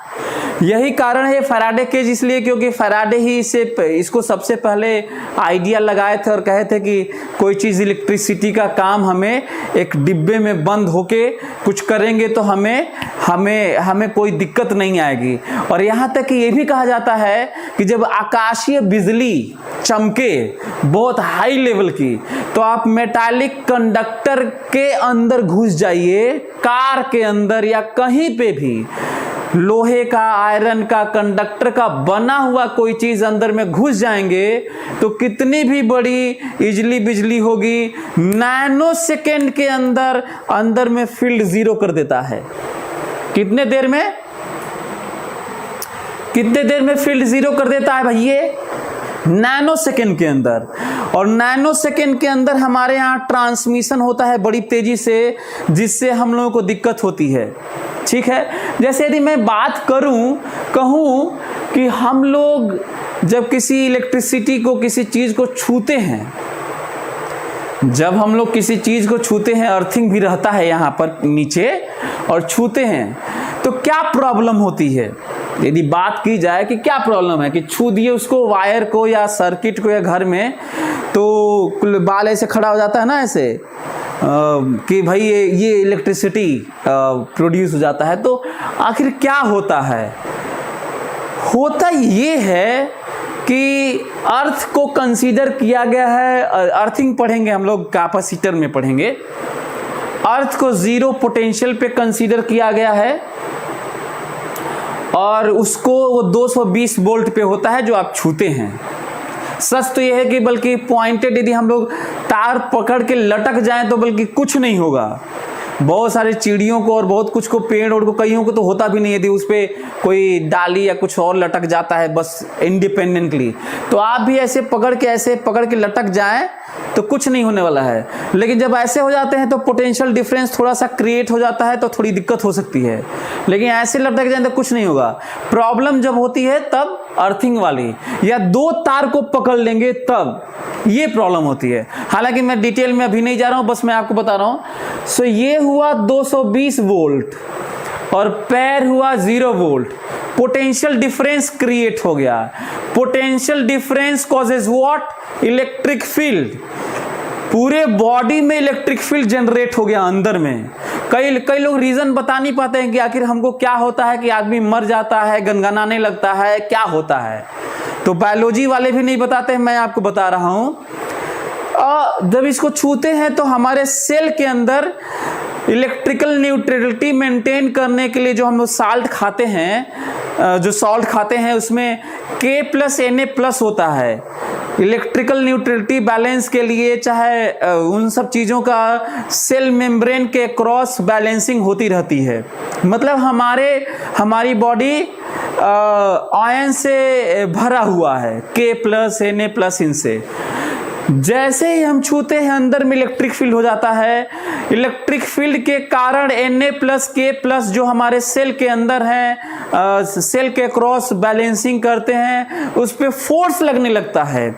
[SPEAKER 2] यही कारण है फैराडे केज, इसलिए क्योंकि फैराडे ही इसको सबसे पहले आइडिया लगाए थे और कहे थे कि कोई चीज़ इलेक्ट्रिसिटी का काम हमें एक डिब्बे में बंद होके कुछ करेंगे तो हमें कोई दिक्कत नहीं आएगी। और यहाँ तक कि ये भी कहा जाता है कि जब आकाशीय बिजली चमके बहुत हाई लेवल की, तो आप मेटालिक कंडक्टर के अंदर घुस जाइए, कार के अंदर या कहीं पे भी लोहे का, आयरन का, कंडक्टर का बना हुआ कोई चीज अंदर में घुस जाएंगे तो कितनी भी बड़ी इजली बिजली होगी, नैनो सेकेंड के अंदर में फील्ड जीरो कर देता है। कितने देर में फील्ड जीरो कर देता है भैया? नैनो सेकेंड के अंदर। और नैनो सेकेंड के अंदर हमारे यहाँ ट्रांसमिशन होता है बड़ी तेजी से, जिससे हम लोगों को दिक्कत होती है। ठीक है, जैसे यदि मैं बात कहूँ कि हम लोग जब किसी इलेक्ट्रिसिटी को, किसी चीज को छूते हैं, जब हम लोग किसी चीज को छूते हैं, अर्थिंग भी रहता है यहाँ पर नीचे, और छूते हैं तो क्या प्रॉब्लम होती है? यदि बात की जाए कि क्या प्रॉब्लम है, कि छू दिए उसको, वायर को या सर्किट को या घर में, तो बाल ऐसे खड़ा हो जाता है ना, ऐसे कि भाई ये इलेक्ट्रिसिटी प्रोड्यूस हो जाता है। तो आखिर क्या होता है? होता ये है कि अर्थ को कंसीडर किया गया है, अर्थिंग पढ़ेंगे हम लोग, कैपेसिटर में पढ़ेंगे, अर्थ को जीरो पोटेंशियल पे कंसीडर किया गया है और उसको वो 220 वोल्ट पे होता है जो आप छूते हैं। सच तो यह है कि बल्कि पॉइंटेड यदि हम लोग तार पकड़ के लटक जाएं तो बल्कि कुछ नहीं होगा। बहुत सारे चिड़ियों को और बहुत कुछ को, पेड़ और को, कईयों को तो होता भी नहीं यदि उस पर कोई डाली या कुछ और लटक जाता है बस इंडिपेंडेंटली। तो आप भी ऐसे पकड़ के लटक जाएं तो कुछ नहीं होने वाला है। लेकिन जब ऐसे हो जाते हैं तो पोटेंशियल डिफरेंस थोड़ा सा क्रिएट हो जाता है, तो थोड़ी दिक्कत हो सकती है। लेकिन ऐसे लटक जाए तो कुछ नहीं होगा। प्रॉब्लम जब होती है तब अर्थिंग वाली, या दो तार को पकड़ लेंगे तब ये प्रॉब्लम होती है। हालांकि मैं डिटेल में अभी नहीं जा रहा हूं, बस मैं आपको बता रहा हूं। सो ये हुआ 220 वोल्ट और पैर हुआ 0 वोल्ट। पोटेंशियल डिफरेंस क्रिएट हो गया। Potential difference causes what? Electric field. पूरे बॉडी में इलेक्ट्रिक फील्ड जनरेट हो गया अंदर में। कई लोग रीजन बता नहीं पाते हैं कि आखिर हमको क्या होता है कि आदमी मर जाता है, गनगनाने लगता है, क्या होता है। तो बायोलॉजी वाले भी नहीं बताते, मैं आपको बता रहा हूं। जब इसको छूते हैं तो हमारे सेल के अंदर इलेक्ट्रिकल न्यूट्रलिटी मेंटेन करने के लिए जो हम लोग सॉल्ट खाते हैं, उसमें K+Na+ होता है। इलेक्ट्रिकल न्यूट्रलिटी बैलेंस के लिए, चाहे उन सब चीज़ों का सेल मेम्ब्रेन के क्रॉस बैलेंसिंग होती रहती है। मतलब हमारी बॉडी आयन से भरा हुआ है, K+Na+ इनसे। जैसे ही हम छूते हैं अंदर में इलेक्ट्रिक फील्ड हो जाता है। इलेक्ट्रिक फील्ड के कारण Na+ K+ जो हमारे सेल के अंदर हैं, सेल के क्रॉस बैलेंसिंग करते हैं, उस पर फोर्स लगने लगता है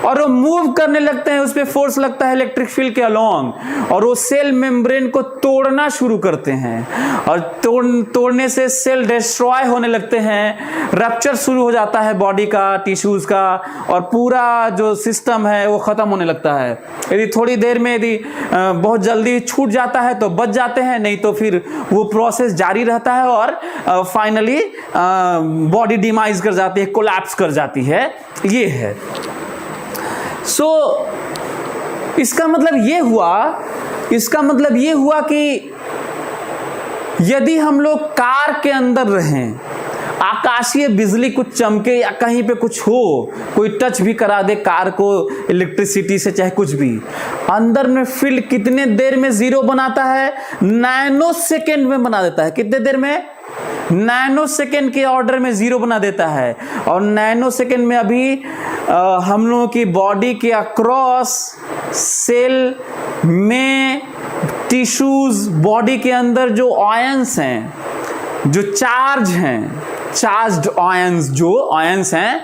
[SPEAKER 2] और वो मूव करने लगते हैं, उस पर फोर्स लगता है इलेक्ट्रिक फील्ड के अलोंग, और वो सेल मेम्ब्रेन को तोड़ना शुरू करते हैं और तोड़ने से सेल डिस्ट्रॉय होने लगते हैं। रप्चर शुरू हो जाता है बॉडी का, टिश्यूज का, और पूरा जो सिस्टम है वो खत्म होने लगता है। यदि थोड़ी देर में यदि बहुत जल्दी छूट जाता है तो बच जाते हैं, नहीं तो फिर वो प्रोसेस जारी रहता है और फाइनली बॉडी डिमाइज कर जाती है, कोलैप्स कर जाती है। ये है। इसका मतलब ये हुआ कि यदि हम लोग कार के अंदर रहें, आकाशीय बिजली कुछ चमके या कहीं पे कुछ हो, कोई टच भी करा दे कार को इलेक्ट्रिसिटी से, चाहे कुछ भी, अंदर में फील्ड कितने देर में जीरो बनाता है? नैनो सेकेंड में बना देता है। कितने देर में? नैनो सेकेंड के ऑर्डर में जीरो बना देता है। और नैनो सेकेंड में अभी हम लोगों की बॉडी के अक्रॉस सेल में टिश्यूज, बॉडी के अंदर जो आयंस हैं, जो चार्ज हैं, चार्ज्ड आयंस, जो आयंस हैं,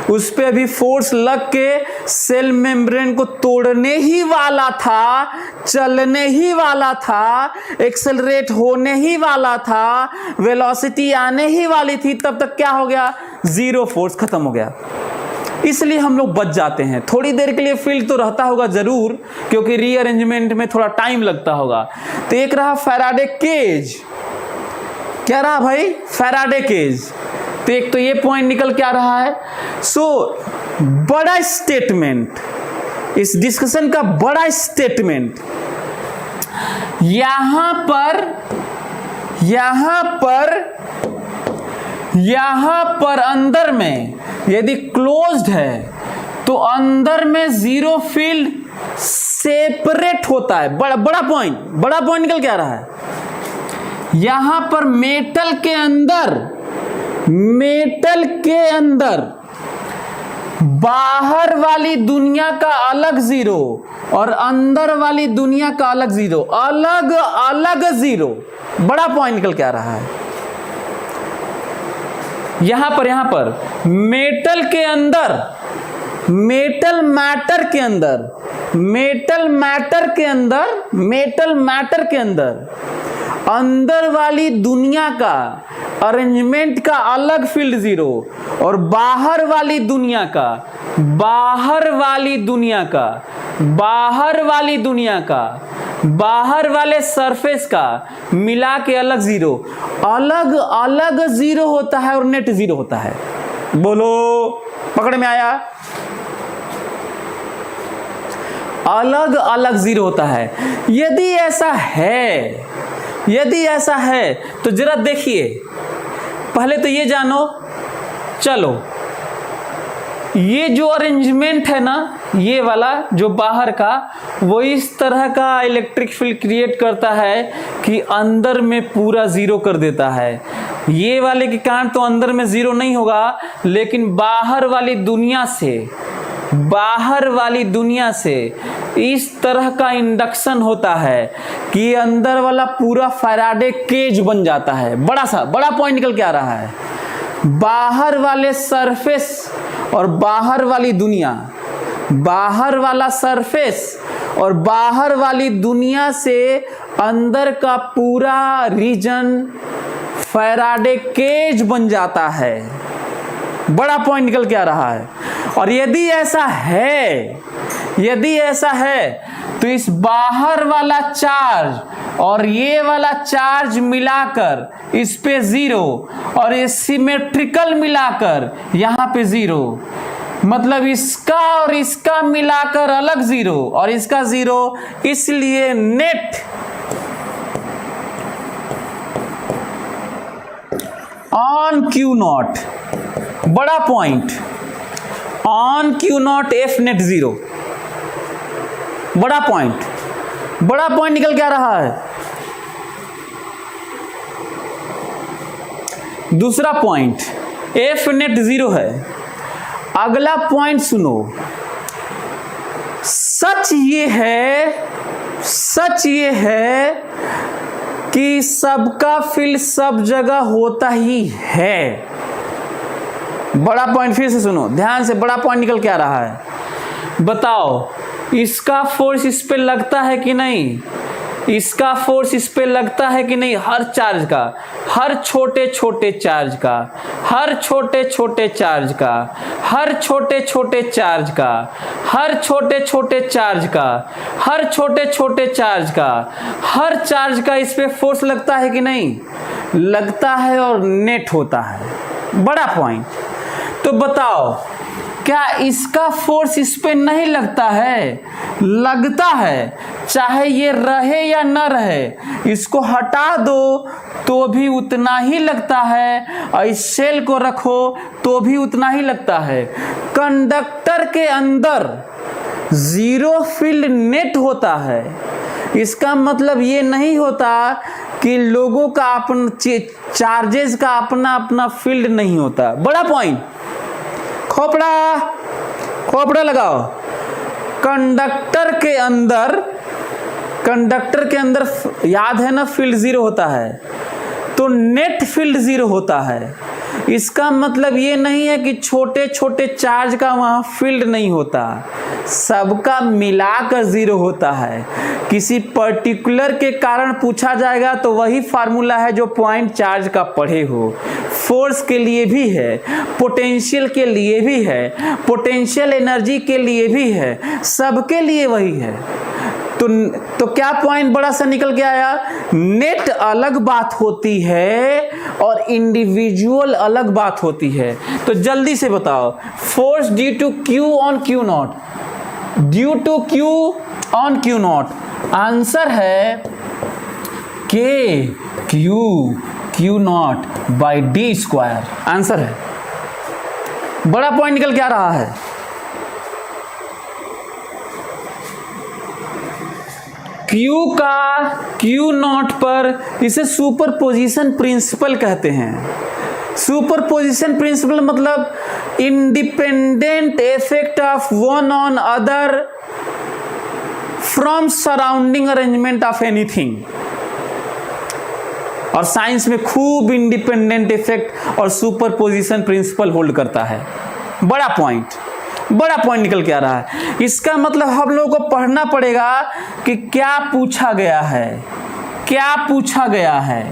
[SPEAKER 2] उस पे अभी फोर्स लग के सेल मेम्ब्रेन को तोड़ने ही वाला था, चलने ही वाला था, एक्सेलरेट होने ही वाला था, वेलोसिटी आने ही वाली थी, तब तक क्या हो गया? जीरो फोर्स, खत्म हो गया। इसलिए हम लोग बच जाते हैं। थोड़ी देर के लिए फील्ड तो रहता होगा जरूर, क्योंकि रीअरेंजमेंट में थोड़ा टाइम लगता होगा। तो एक रहा फैराडे केज, क्या रहा भाई? Faraday cage. तो एक तो ये पॉइंट निकल के आ रहा है। सो बड़ा स्टेटमेंट, इस डिस्कशन का बड़ा स्टेटमेंट, यहां पर अंदर में यदि क्लोज्ड है तो अंदर में जीरो फील्ड सेपरेट होता है। बड़ा पॉइंट निकल के आ रहा है। यहां पर मेटल के अंदर बाहर वाली दुनिया का अलग जीरो और अंदर वाली दुनिया का अलग जीरो, अलग जीरो। बड़ा पॉइंट निकल के आ रहा है। यहां पर मेटल के अंदर, मेटल मैटर के अंदर अंदर वाली दुनिया का अरेंजमेंट का अलग फील्ड जीरो और बाहर वाली दुनिया का बाहर वाले सरफेस का मिला के अलग जीरो, अलग जीरो होता है और नेट जीरो होता है। बोलो, पकड़ में आया? अलग जीरो होता है। यदि ऐसा है तो जरा देखिए, पहले तो ये जानो, चलो ये जो अरेंजमेंट है ना, ये वाला जो बाहर का, वो इस तरह का इलेक्ट्रिक फील्ड क्रिएट करता है कि अंदर में पूरा जीरो कर देता है। ये वाले के कारण तो अंदर में जीरो नहीं होगा, लेकिन बाहर वाली दुनिया से इस तरह का इंडक्शन होता है कि अंदर वाला पूरा फैराडे केज बन जाता है। बड़ा पॉइंट निकल के आ रहा है। बाहर वाले सरफेस और बाहर वाली दुनिया, बाहर वाला सरफेस और बाहर वाली दुनिया से अंदर का पूरा रीजन फैराडे केज बन जाता है। बड़ा पॉइंट निकल के आ रहा है। और यदि ऐसा है तो इस बाहर वाला चार्ज और ये वाला चार्ज मिलाकर इस पे जीरो और ये सिमेट्रिकल मिलाकर यहां पे जीरो, मतलब इसका और इसका मिलाकर अलग जीरो और इसका जीरो, इसलिए नेट ऑन क्यू नॉट, बड़ा point, on Q not F net zero. बड़ा पॉइंट निकल के आ रहा है। दूसरा पॉइंट एफ नेट जीरो है। अगला पॉइंट सुनो, सच ये है कि सबका फील्ड सब जगह होता ही है। बड़ा पॉइंट फिर से सुनो ध्यान से, बड़ा पॉइंट निकल के आ रहा है। बताओ, इसका फोर्स इस पे लगता है कि नहीं? इसका फोर्स इस पे लगता है कि नहीं? हर चार्ज का, हर छोटे छोटे चार्ज का, हर छोटे छोटे चार्ज का, हर छोटे छोटे चार्ज का, हर छोटे छोटे चार्ज का, हर छोटे छोटे चार्ज का, हर चार्ज का इस पे फोर्स लगता है कि नहीं? लगता है और नेट होता है। बड़ा पॉइंट। तो बताओ, क्या इसका फोर्स इस पे नहीं लगता है? लगता है, चाहे ये रहे या न रहे। इसको हटा दो तो भी उतना ही लगता है और इस सेल को रखो तो भी उतना ही लगता है। कंडक्टर के अंदर जीरो फील्ड नेट होता है। इसका मतलब ये नहीं होता कि लोगों का अपना चार्जेस का अपना फील्ड नहीं होता। बड़ा पॉइंट, खोपड़ा लगाओ। कंडक्टर के अंदर कंडक्टर के अंदर याद है ना फील्ड जीरो होता है, तो नेट फील्ड जीरो होता है। इसका मतलब ये नहीं है कि छोटे छोटे चार्ज का वहाँ फील्ड नहीं होता, सबका मिलाकर जीरो होता है। किसी पर्टिकुलर के कारण पूछा जाएगा तो वही फार्मूला है जो पॉइंट चार्ज का पढ़े हो। फोर्स के लिए भी है, पोटेंशियल के लिए भी है, पोटेंशियल एनर्जी के लिए भी है, सबके लिए वही है। तो क्या पॉइंट बड़ा सा निकल के आया, नेट अलग बात होती है और इंडिविजुअल अलग बात होती है। तो जल्दी से बताओ, force due to Q on Q naught, due to Q on Q naught, answer है के Q Q naught by D square, answer है। बड़ा पॉइंट निकल के आ रहा है। Q का Q नॉट पर, इसे सुपरपोजिशन प्रिंसिपल कहते हैं। सुपरपोजिशन प्रिंसिपल मतलब independent effect of one on other from surrounding arrangement of anything. और साइंस में खूब इंडिपेंडेंट इफेक्ट और सुपरपोजिशन प्रिंसिपल होल्ड करता है। बड़ा पॉइंट निकल के आ रहा है। इसका मतलब हम लोगों को पढ़ना पड़ेगा कि क्या पूछा गया है, क्या पूछा गया है,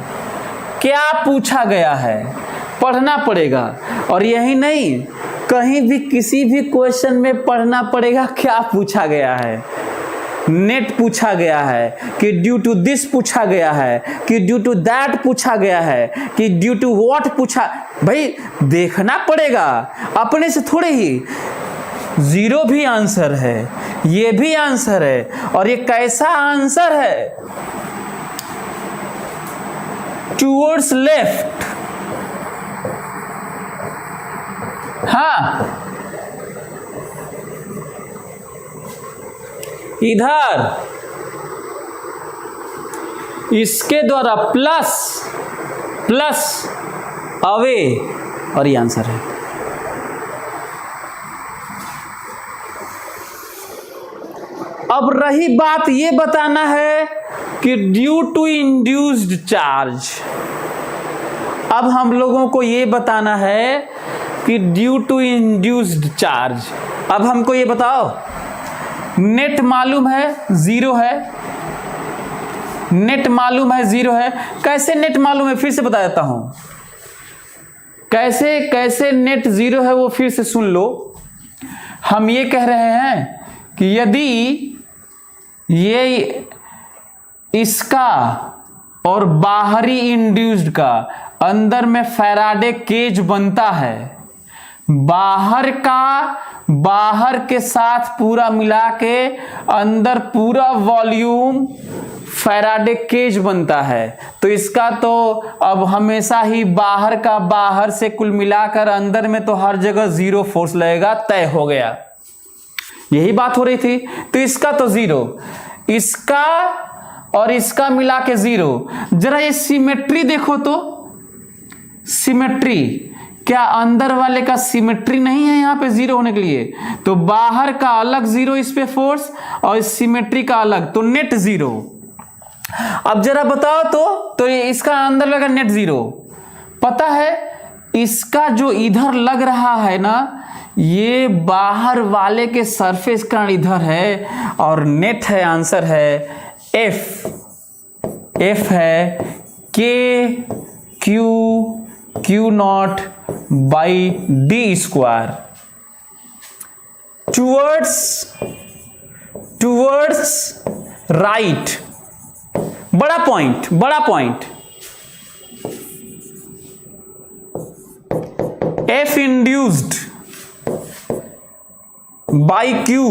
[SPEAKER 2] क्या पूछा गया है, पढ़ना पड़ेगा। और यही नहीं, कहीं भी किसी भी क्वेश्चन में पढ़ना पड़ेगा क्या पूछा गया है। नेट पूछा गया है कि ड्यू टू दिस पूछा गया है कि ड्यू टू दैट पूछा गया है कि ड्यू टू व्हाट पूछा, भाई देखना पड़ेगा, अपने से थोड़े ही। जीरो भी आंसर है, ये भी आंसर है, और ये कैसा आंसर है, टूवर्ड्स लेफ्ट। हाँ, इधर इसके द्वारा प्लस अवे, और ये आंसर है। अब रही बात ये बताना है कि ड्यू टू इंड्यूस्ड चार्ज। अब हम लोगों को ये बताना है कि ड्यू टू इंड्यूस्ड चार्ज। अब हमको ये बताओ, नेट मालूम है जीरो है, नेट मालूम है जीरो है। कैसे नेट मालूम है, फिर से बता देता हूं। कैसे नेट जीरो है वो फिर से सुन लो। हम ये कह रहे हैं कि यदि ये इसका और बाहरी इंड्यूस्ड का अंदर में फैराडे केज बनता है, बाहर के साथ पूरा मिला के अंदर पूरा वॉल्यूम फैराडे केज बनता है, तो इसका तो अब हमेशा ही बाहर का बाहर से कुल मिलाकर अंदर में तो हर जगह जीरो फोर्स लगेगा, तय हो गया। यही बात हो रही थी। तो इसका तो जीरो, इसका और इसका मिला के जीरो। जरा ये सिमेट्री देखो तो, सिमेट्री, क्या अंदर वाले का सिमेट्री नहीं है यहाँ पे जीरो होने के लिए? तो बाहर का अलग जीरो इस पे फोर्स और इस सिमेट्री का अलग, तो नेट जीरो। अब जरा बताओ तो ये इसका अंदर लगा नेट जीरो। पता है इसका जो इधर लग रहा है ना, ये बाहर वाले के सरफेस का इधर है और नेट है, आंसर है एफ है के q naught by D square towards right. बड़ा point. F induced by q,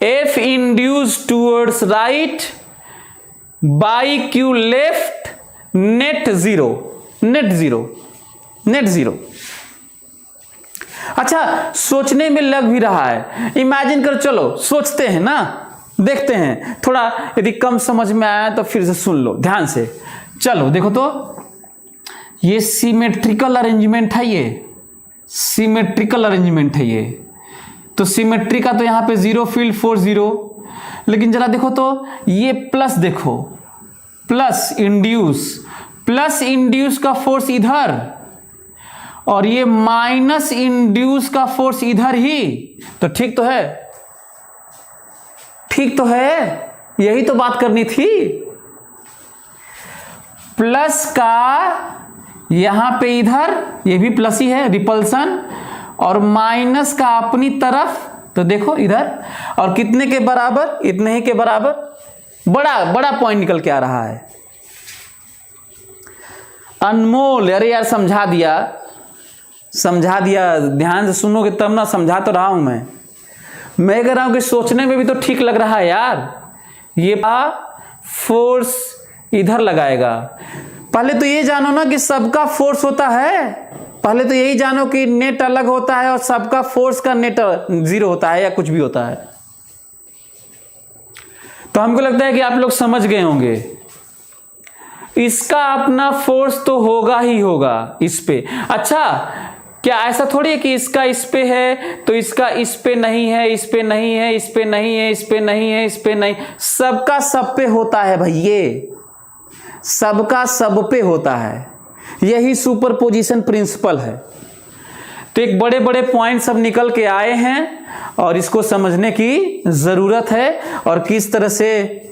[SPEAKER 2] F induced towards right by q left, net zero. अच्छा, सोचने में लग भी रहा है, इमेजिन कर, चलो सोचते हैं ना, देखते हैं। थोड़ा यदि कम समझ में आया तो फिर से सुन लो ध्यान से। चलो देखो तो, ये सिमेट्रिकल अरेंजमेंट है, ये सिमेट्रिकल अरेंजमेंट है ये। तो सिमेट्री का तो यहां पे 0 फील्ड, 4 0। लेकिन जरा देखो तो ये प्लस, देखो प्लस इंड्यूस का फोर्स इधर, और ये माइनस इंड्यूस का फोर्स इधर ही, तो ठीक तो है, ठीक तो है, यही तो बात करनी थी। प्लस का यहां पे इधर, ये भी प्लस ही है, रिपल्सन, और माइनस का अपनी तरफ, तो देखो इधर, और कितने के बराबर, इतने ही के बराबर। बड़ा पॉइंट निकल के आ रहा है, अनमोल। अरे यार समझा दिया, ध्यान से सुनोगे तब ना, समझा तो रहा हूं मैं कह रहा हूं कि सोचने में भी तो ठीक लग रहा है यार। ये फोर्स इधर लगाएगा, पहले तो ये जानो ना कि सबका फोर्स होता है, पहले तो यही जानो कि नेट अलग होता है और सबका फोर्स का नेट 0 होता है या कुछ भी होता है। तो हमको लगता है कि आप लोग समझ गए होंगे। इसका अपना फोर्स तो होगा ही होगा इस पे। अच्छा, क्या ऐसा थोड़ी है कि इसका इस पे है तो इसका इस पे नहीं है, इस पे नहीं है, इस पे नहीं है, इस पे नहीं है, इस पे नहीं, सबका सब पे होता है भैये, सबका सब पे होता है। यही सुपरपोजिशन प्रिंसिपल है। तो एक बड़े बड़े पॉइंट सब निकल के आए हैं और इसको समझने की जरूरत है। और किस तरह से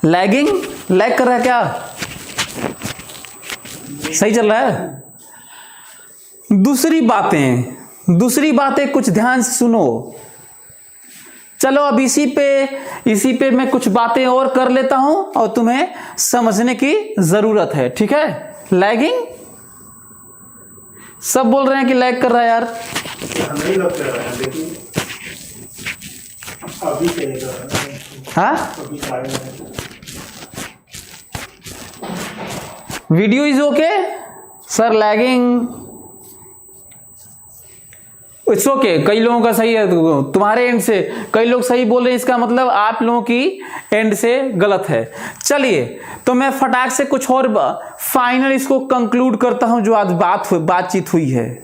[SPEAKER 2] लैग कर रहा है, क्या सही चल रहा है? दूसरी बातें कुछ ध्यान से सुनो। चलो अब इसी पे मैं कुछ बातें और कर लेता हूं और तुम्हें समझने की जरूरत है, ठीक है? लैगिंग, सब बोल रहे हैं कि लैग कर रहा है यार।
[SPEAKER 1] नहीं लग रहा है, लेकिन अभी
[SPEAKER 2] हाँ, video is okay sir, lagging it's okay. कई लोगों का सही है, तुम्हारे एंड से कई लोग सही बोल रहे हैं, इसका मतलब आप लोगों की एंड से गलत है। चलिए तो मैं फटाक से कुछ और फाइनल इसको कंक्लूड करता हूं, जो आज बातचीत हुई है।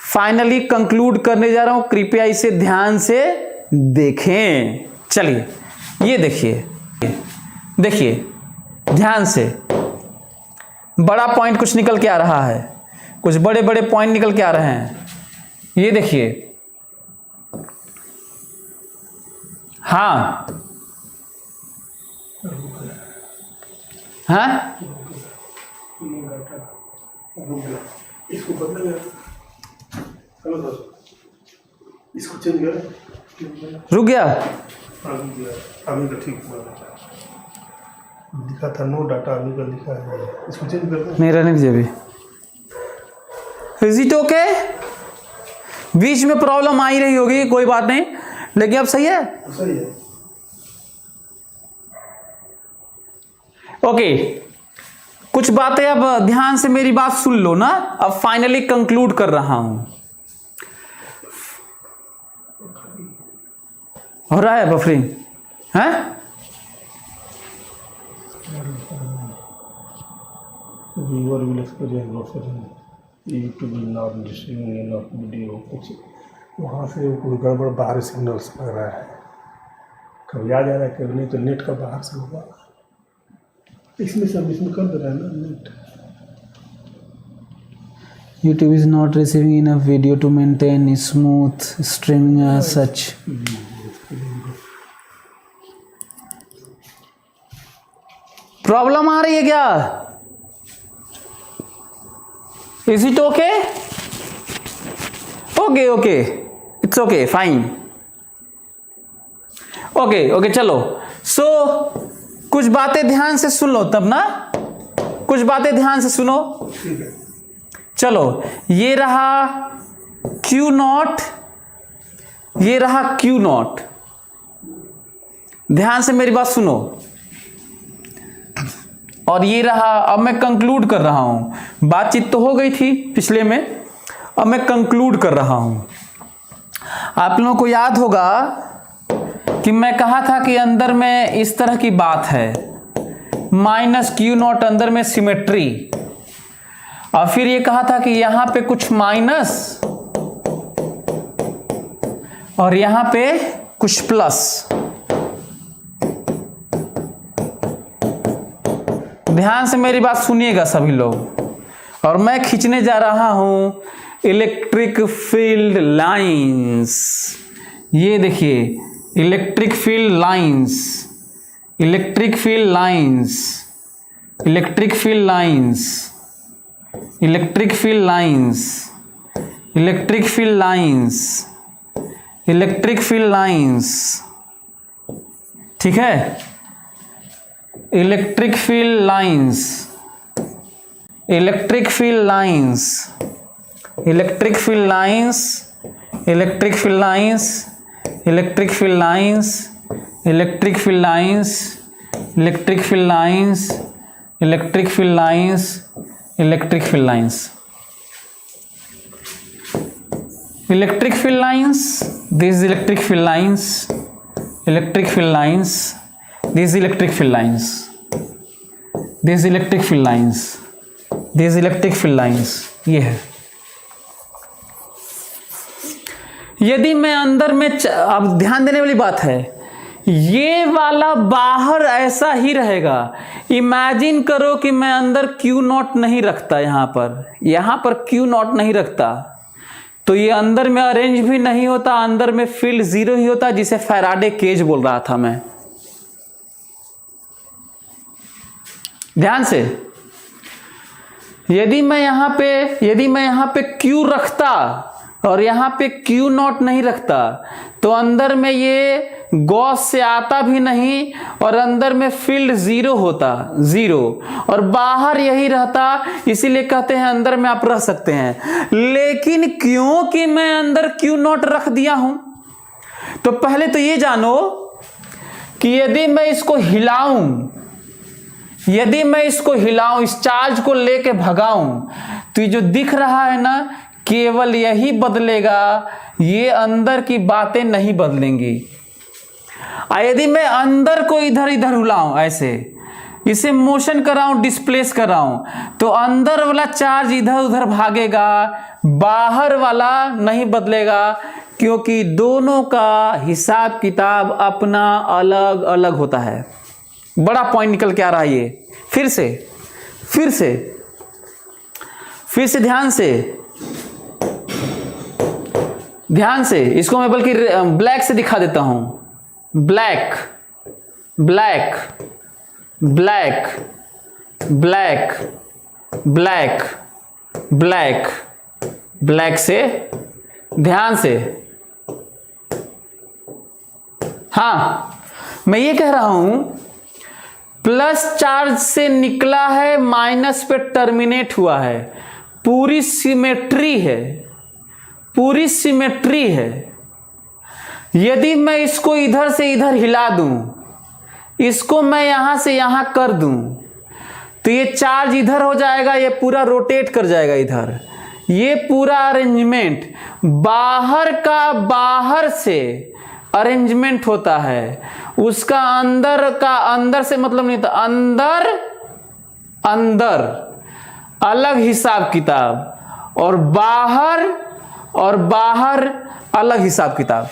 [SPEAKER 2] फाइनली कंक्लूड करने जा रहा हूं, कृपया इसे ध्यान से देखें। चलिए ये देखिए ध्यान से, बड़ा पॉइंट कुछ निकल के आ रहा है, कुछ बड़े बड़े पॉइंट निकल के आ रहे हैं। ये देखिए, हाँ
[SPEAKER 1] इसको बदल, इसको चेंज कर,
[SPEAKER 2] रुक गया,
[SPEAKER 1] अभी तो ठीक लिखा था, नो डाटा अभी का लिखा है, इसको चेंज कर दो।
[SPEAKER 2] नहीं रहने दीजिए अभी। Is it okay? बीच में प्रॉब्लम आ ही रही होगी, कोई बात नहीं, लेकिन अब सही है,
[SPEAKER 1] सही है।
[SPEAKER 2] ओके, कुछ बातें अब ध्यान से मेरी बात सुन लो ना। अब फाइनली कंक्लूड कर रहा हूं। हो रहा है बफरिंग, है?
[SPEAKER 1] Viewer will experience buffering, YouTube will not receiving enough video, कुछ वहाँ से कोई गड़बड़ बाहर सिग्नल्स लग रहा है, कभी आ जा रहा है, कभी नहीं, तो नेट का बाहर से होगा। इसमें सब इसमें कर दे रहा है ना net.
[SPEAKER 2] YouTube is not receiving enough video to maintain smooth streaming as such. Problem आ रही है क्या? Is it okay? Okay, it's okay, fine. Okay, चलो। So कुछ बातें ध्यान से सुन लो तब ना, कुछ बातें ध्यान से सुनो। चलो, ये रहा Q0, ये रहा Q0, ध्यान से मेरी बात सुनो। और ये रहा, अब मैं कंक्लूड कर रहा हूं, बातचीत तो हो गई थी पिछले में, अब मैं कंक्लूड कर रहा हूं। आप लोगों को याद होगा कि मैं कहा था कि अंदर में इस तरह की बात है, -Q0 अंदर में सिमेट्री, और फिर ये कहा था कि यहां पे कुछ माइनस और यहां पे कुछ प्लस। ध्यान से मेरी बात सुनिएगा सभी लोग, और मैं खींचने जा रहा हूं इलेक्ट्रिक फील्ड लाइंस। ये देखिए electric field lines, electric field lines, electric field lines, electric field lines, electric field lines, electric field lines. ठीक है, electric field lines, electric field lines, electric field lines, electric field lines, electric field lines, electric field lines, electric field lines, electric field lines, electric field lines, electric field lines, these electric field lines, electric field lines, these electric field lines, these electric field lines, these electric field lines, ये है। यदि मैं अंदर में अब ध्यान देने वाली बात है, ये वाला बाहर ऐसा ही रहेगा। इमेजिन करो कि मैं अंदर क्यू नॉट नहीं रखता, यहां पर क्यू नॉट नहीं रखता, तो ये अंदर में अरेंज भी नहीं होता, अंदर में फील्ड जीरो ही होता, जिसे फैराडे केज बोल रहा था मैं। ध्यान से, यदि मैं यहां पे क्यू रखता और यहां पे क्यू नॉट नहीं रखता, तो अंदर में ये गॉस से आता भी नहीं और अंदर में फील्ड जीरो होता, जीरो, और बाहर यही रहता। इसीलिए कहते हैं अंदर में आप रह सकते हैं। लेकिन क्योंकि मैं अंदर क्यू नॉट रख दिया हूं, तो पहले तो ये जानो कि यदि मैं इसको हिलाऊं, यदि मैं इसको हिलाऊं, इस चार्ज को लेके भगाऊं, तो ये जो दिख रहा है ना, केवल यही बदलेगा, ये अंदर की बातें नहीं बदलेंगी। यदि मैं अंदर को इधर इधर हिलाऊं, ऐसे इसे मोशन कराऊं, डिस्प्लेस कराऊं, तो अंदर वाला चार्ज इधर उधर भागेगा, बाहर वाला नहीं बदलेगा, क्योंकि दोनों का हिसाब किताब अपना अलग अलग होता है। बड़ा पॉइंट निकल के आ रहा है ये। फिर से ध्यान से इसको मैं बल्कि ब्लैक से दिखा देता हूं। Black black black black black black black से, ध्यान से। हाँ, मैं ये कह रहा हूं, प्लस चार्ज से निकला है, माइनस पे टर्मिनेट हुआ है, पूरी सिमेट्री है, पूरी सिमेट्री है। यदि मैं इसको इधर से इधर हिला दूं, इसको मैं यहां से यहां कर दूं, तो ये चार्ज इधर हो जाएगा, ये पूरा रोटेट कर जाएगा इधर। ये पूरा अरेंजमेंट बाहर का बाहर से अरेंजमेंट होता है, उसका अंदर का अंदर से मतलब नहीं था। अंदर अंदर अलग हिसाब किताब, और बाहर अलग हिसाब किताब।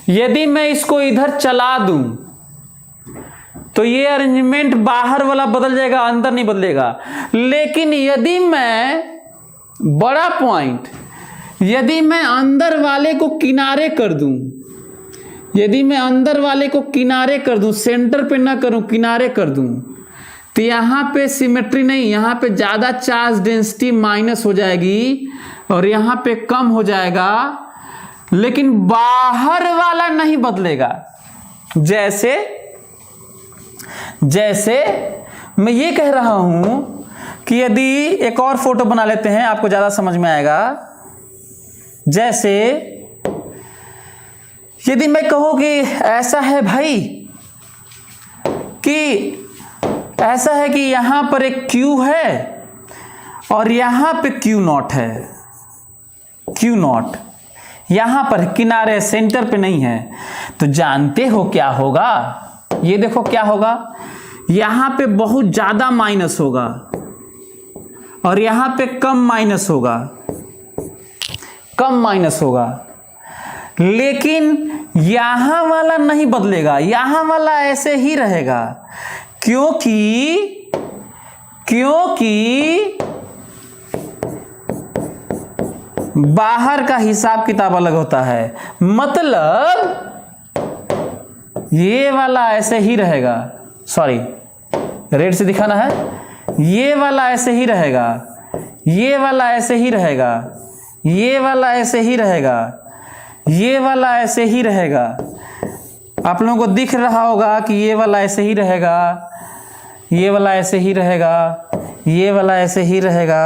[SPEAKER 2] यदि मैं इसको इधर चला दूं, तो ये अरेंजमेंट बाहर वाला बदल जाएगा, अंदर नहीं बदलेगा। लेकिन यदि मैं, बड़ा पॉइंट, यदि मैं अंदर वाले को किनारे कर दूं, यदि मैं अंदर वाले को किनारे कर दूं, सेंटर पे ना करूं, किनारे कर दूं, तो यहां पे सिमेट्री नहीं, यहां पे ज्यादा चार्ज डेंसिटी माइनस हो जाएगी और यहां पे कम हो जाएगा, लेकिन बाहर वाला नहीं बदलेगा। जैसे मैं ये कह रहा हूं कि यदि एक और फोटो बना लेते हैं, आपको ज्यादा समझ में आएगा। जैसे यदि मैं कहूं कि ऐसा है भाई, कि ऐसा है कि यहां पर एक Q है और यहां पे Q नॉट है, Q नॉट यहां पर किनारे, सेंटर पे नहीं है, तो जानते हो क्या होगा? ये देखो क्या होगा, यहां पे बहुत ज्यादा माइनस होगा और यहां पे कम माइनस होगा, कम माइनस होगा। लेकिन यहां वाला नहीं बदलेगा, यहां वाला ऐसे ही रहेगा, क्योंकि बाहर का हिसाब किताब अलग होता है। मतलब ये वाला ऐसे ही रहेगा, सॉरी रेड से दिखाना है, ये वाला ऐसे ही रहेगा, ये वाला ऐसे ही रहेगा, ये वाला ऐसे ही रहेगा, ये वाला ऐसे ही रहेगा। आप लोगों को दिख रहा होगा कि ये वाला ऐसे ही रहेगा, ये वाला ऐसे ही रहेगा, ये वाला ऐसे ही रहेगा,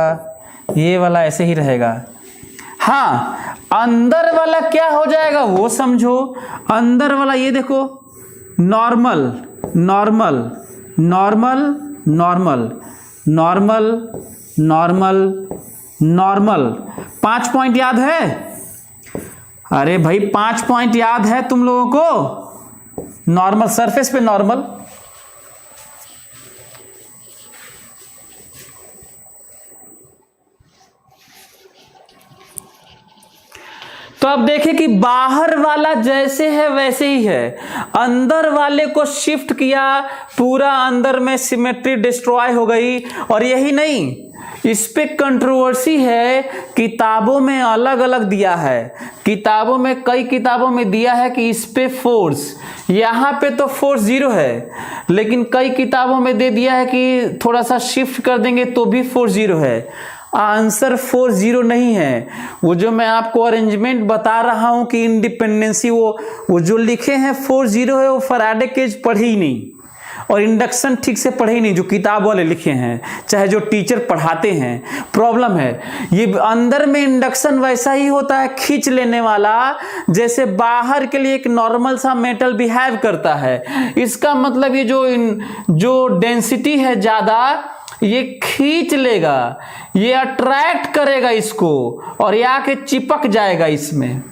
[SPEAKER 2] ये वाला ऐसे ही रहेगा। हाँ, अंदर वाला क्या हो जाएगा वो समझो। अंदर वाला ये देखो, normal normal normal normal normal normal normal. 5 point याद है? अरे भाई 5 पॉइंट याद है तुम लोगों को? नॉर्मल, सरफेस पे नॉर्मल, तो अब देखें कि बाहर वाला जैसे है वैसे ही है, अंदर वाले को शिफ्ट किया, पूरा अंदर में सिमेट्री डिस्ट्रॉय हो गई। और यही नहीं, इस पे कंट्रोवर्सी है, किताबों में अलग अलग दिया है, किताबों में कई किताबों में दिया है कि इस पे फोर्स, यहाँ पे तो फोर्स 0 है, लेकिन कई किताबों में दे दिया है कि थोड़ा सा शिफ्ट कर देंगे तो भी फोर्स 0 है। आंसर फोर्स 0 नहीं है। वो जो मैं आपको अरेंजमेंट बता रहा हूं कि इंडिपेंडेंसी, वो जो लिखे हैं फोर्स 0 है, वो फैराडे केज पढ़े ही नहीं और इंडक्शन ठीक से पढ़े ही नहीं, जो किताब वाले लिखे हैं, चाहे जो टीचर पढ़ाते हैं। प्रॉब्लम है ये, अंदर में इंडक्शन वैसा ही होता है, खींच लेने वाला, जैसे बाहर के लिए एक नॉर्मल सा मेटल बिहेव करता है। इसका मतलब ये जो डेंसिटी है ज्यादा, ये खींच लेगा, ये अट्रैक्ट करेगा इसको और ये आके चिपक जाएगा इसमें।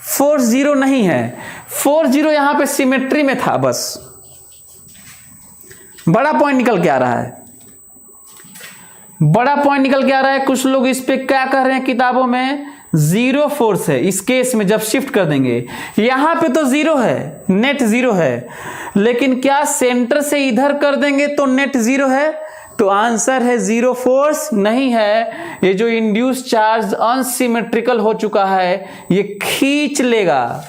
[SPEAKER 2] फोर्स 0 नहीं है, फोर्स 0 यहां पे सिमेट्री में था बस। बड़ा पॉइंट निकल के आ रहा है, बड़ा पॉइंट निकल के आ रहा है। कुछ लोग इस पे क्या कर रहे हैं किताबों में, 0 फोर्स है इस केस में जब शिफ्ट कर देंगे। यहां पे तो 0 है, नेट 0 है, लेकिन क्या सेंटर से इधर कर देंगे तो नेट 0 है? तो आंसर है 0 फोर्स नहीं है। ये जो इंड्यूस चार्ज अनसिमेट्रिकल हो चुका है, ये खींच लेगा,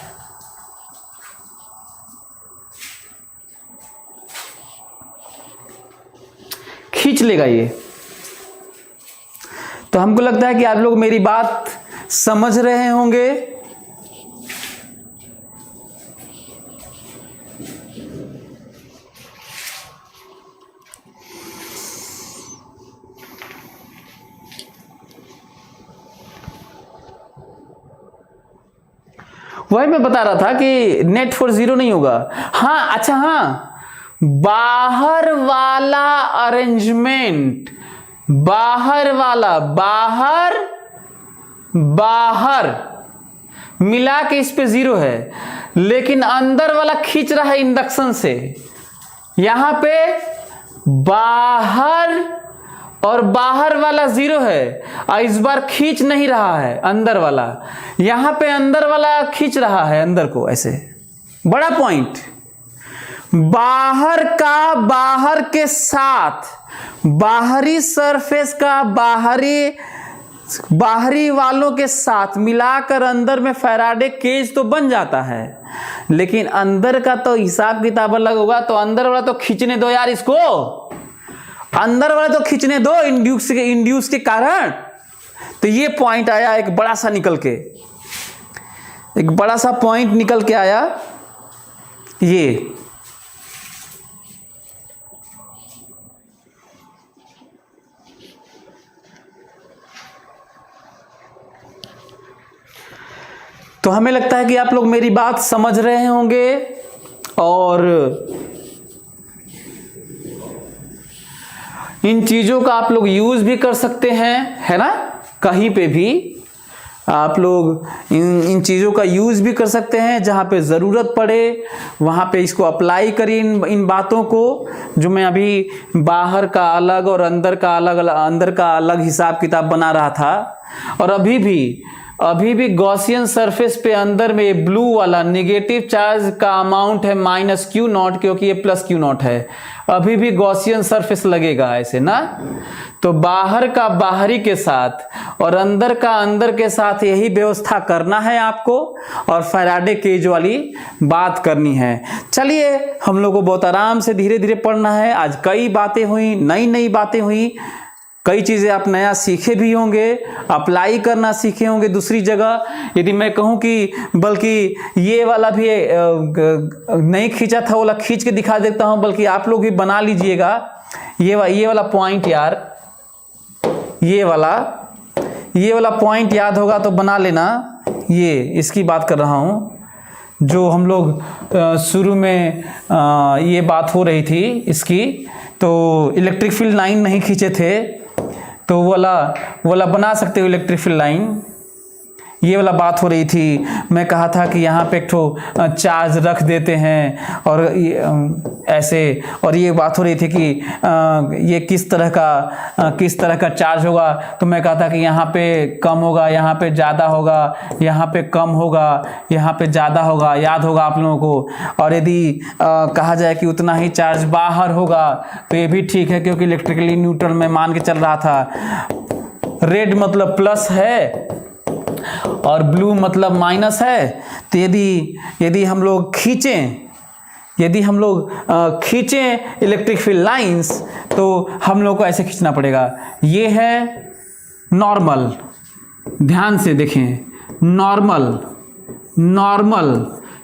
[SPEAKER 2] खींच लेगा ये। तो हमको लगता है कि आप लोग मेरी बात समझ रहे होंगे। वही मैं बता रहा था कि नेट फोर्स 0 नहीं होगा। हाँ, अच्छा हाँ, बाहर वाला अरेंजमेंट, बाहर वाला, बाहर मिला के इस पे 0 है, लेकिन अंदर वाला खींच रहा है इंडक्शन से। यहां पे बाहर और बाहर वाला 0 है और इस बार खींच नहीं रहा है अंदर वाला, यहां पे अंदर वाला खींच रहा है अंदर को ऐसे। बड़ा पॉइंट, बाहर का बाहर के साथ, बाहरी सरफेस का बाहरी वालों के साथ मिलाकर अंदर में फैराडे केज तो बन जाता है, लेकिन अंदर का तो हिसाब किताब अलग होगा। तो अंदर वाला तो खींचने दो यार, इसको अंदर वाला तो खींचने दो इंड्यूस के कारण। तो ये पॉइंट आया एक बड़ा सा निकल के, एक बड़ा सा पॉइंट निकल के आया ये। तो हमें लगता है कि आप लोग मेरी बात समझ रहे होंगे और इन चीजों का आप लोग यूज भी कर सकते हैं, है ना? कहीं पे भी आप लोग इन चीज़ों का यूज़ भी कर सकते हैं, जहाँ पे ज़रूरत पड़े वहाँ पे इसको अप्लाई करिए इन बातों को, जो मैं अभी बाहर का अलग और अंदर का अलग हिसाब किताब बना रहा था। और अभी भी गॉसियन सरफेस पे अंदर में ब्लू वाला नेगेटिव चार्ज का अमाउंट है -Q0, क्योंकि ये +Q0 है। अभी भी गॉसियन सरफेस लगेगा ऐसे ना। तो बाहर का बाहरी के साथ और अंदर का अंदर के साथ यही व्यवस्था करना है आपको, और फैराडे केज वाली बात करनी है। चलिए हम लोग को बहुत आराम से धीरे धीरे पढ़ना है। आज कई बातें हुई, नई बातें हुई, कई चीज़ें आप नया सीखे भी होंगे, अप्लाई करना सीखे होंगे दूसरी जगह। यदि मैं कहूँ कि बल्कि ये वाला भी नहीं खींचा था, वाला खींच के दिखा देता हूँ, बल्कि आप लोग भी बना लीजिएगा ये वाला पॉइंट यार, ये वाला पॉइंट याद होगा तो बना लेना। ये इसकी बात कर रहा हूँ जो हम लोग शुरू में ये बात हो रही थी इसकी, तो इलेक्ट्रिक फील्ड लाइन नहीं खींचे थे, तो वाला बना सकते हो इलेक्ट्रिक फील्ड लाइन। ये वाला बात हो रही थी, मैं कहा था कि यहाँ पे एक ठो चार्ज रख देते हैं और ऐसे, और ये बात हो रही थी कि ये किस तरह का चार्ज होगा। तो मैं कहा था कि यहाँ पे कम होगा, यहाँ पे ज़्यादा होगा, यहाँ पे कम होगा, यहाँ पे ज़्यादा होगा, याद होगा आप लोगों को। और यदि कहा जाए कि उतना ही चार्ज बाहर होगा तो ये भी ठीक है, क्योंकि इलेक्ट्रिकली न्यूट्रल में मान के चल रहा था। रेड मतलब प्लस है और ब्लू मतलब माइनस है। तो यदि हम लोग खींचें इलेक्ट्रिक फील्ड लाइंस, तो हम लोग को ऐसे खींचना पड़ेगा। ये है नॉर्मल, ध्यान से देखें, नॉर्मल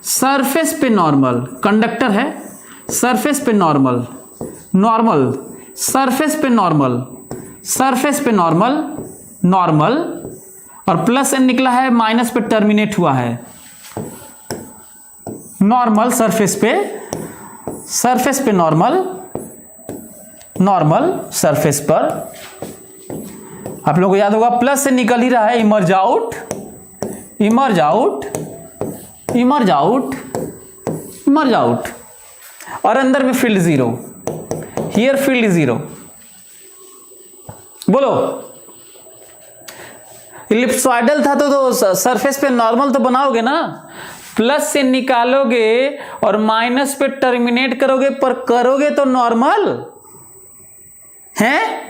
[SPEAKER 2] सरफेस पे नॉर्मल कंडक्टर है, सरफेस पे नॉर्मल सरफेस पे नॉर्मल, और प्लस एन निकला है, माइनस पे टर्मिनेट हुआ है। नॉर्मल सरफेस पे नॉर्मल सरफेस पर आप लोगों को याद होगा प्लस से निकल ही रहा है, इमर्ज आउट, और अंदर में field zero, here field zero. बोलो, इलिप्सॉइडल था तो सरफेस पे नॉर्मल तो बनाओगे ना, प्लस से निकालोगे और माइनस पे टर्मिनेट करोगे, पर करोगे तो नॉर्मल है।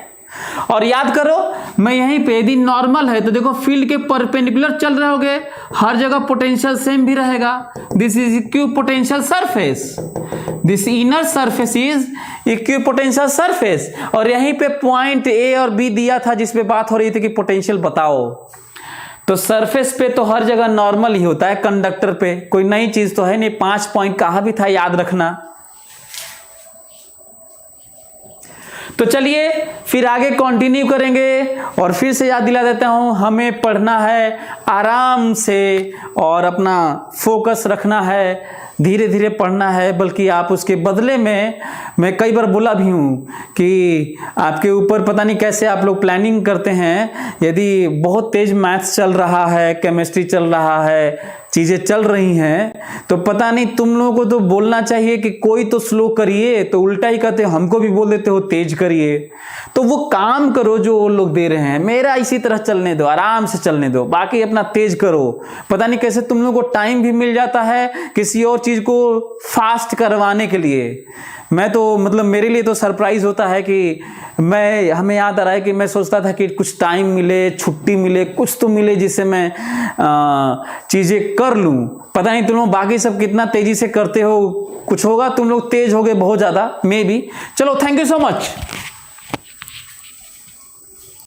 [SPEAKER 2] और याद करो, मैं यहीं पे यदि नॉर्मल है तो देखो फील्ड के परपेंडिकुलर चल रहे होगे, हर जगह पोटेंशियल सेम भी रहेगा। This is equipotential surface, this inner surface is equipotential surface. और यहीं पे पॉइंट ए और बी दिया था जिसपे बात हो रही थी कि पोटेंशियल बताओ। तो सरफेस पे तो हर जगह नॉर्मल ही होता है, कंडक्टर पे कोई नई चीज तो है नहीं। 5 पॉइंट कहा भी था, याद रखना। तो चलिए फिर आगे कंटिन्यू करेंगे, और फिर से याद दिला देता हूं, हमें पढ़ना है आराम से और अपना फोकस रखना है, धीरे धीरे पढ़ना है। बल्कि आप उसके बदले में, मैं कई बार बोला भी हूँ कि आपके ऊपर पता नहीं कैसे आप लोग प्लानिंग करते हैं। यदि बहुत तेज मैथ्स चल रहा है, केमिस्ट्री चल रहा है, चीज़ें चल रही हैं, तो पता नहीं तुम लोगों को तो बोलना चाहिए कि कोई तो स्लो करिए, तो उल्टा ही कहते हो, हमको भी बोल देते हो तेज करिए। तो वो काम करो जो वो लोग दे रहे हैं, मेरा इसी तरह चलने दो, आराम से चलने दो, बाकी अपना तेज करो। पता नहीं कैसे तुम लोगों को टाइम भी मिल जाता है किसी और चीज़ को फास्ट करवाने के लिए। मैं तो मतलब मेरे लिए तो सरप्राइज होता है कि हमें याद आ रहा है कि मैं सोचता था कि कुछ टाइम मिले, छुट्टी मिले, कुछ तो मिले जिससे मैं चीज़ें कर लूँ। पता नहीं तुम लोग बाकी सब कितना तेजी से करते हो, कुछ होगा तुम लोग तेज हो गए बहुत ज़्यादा, मे बी। चलो, थैंक यू सो मच।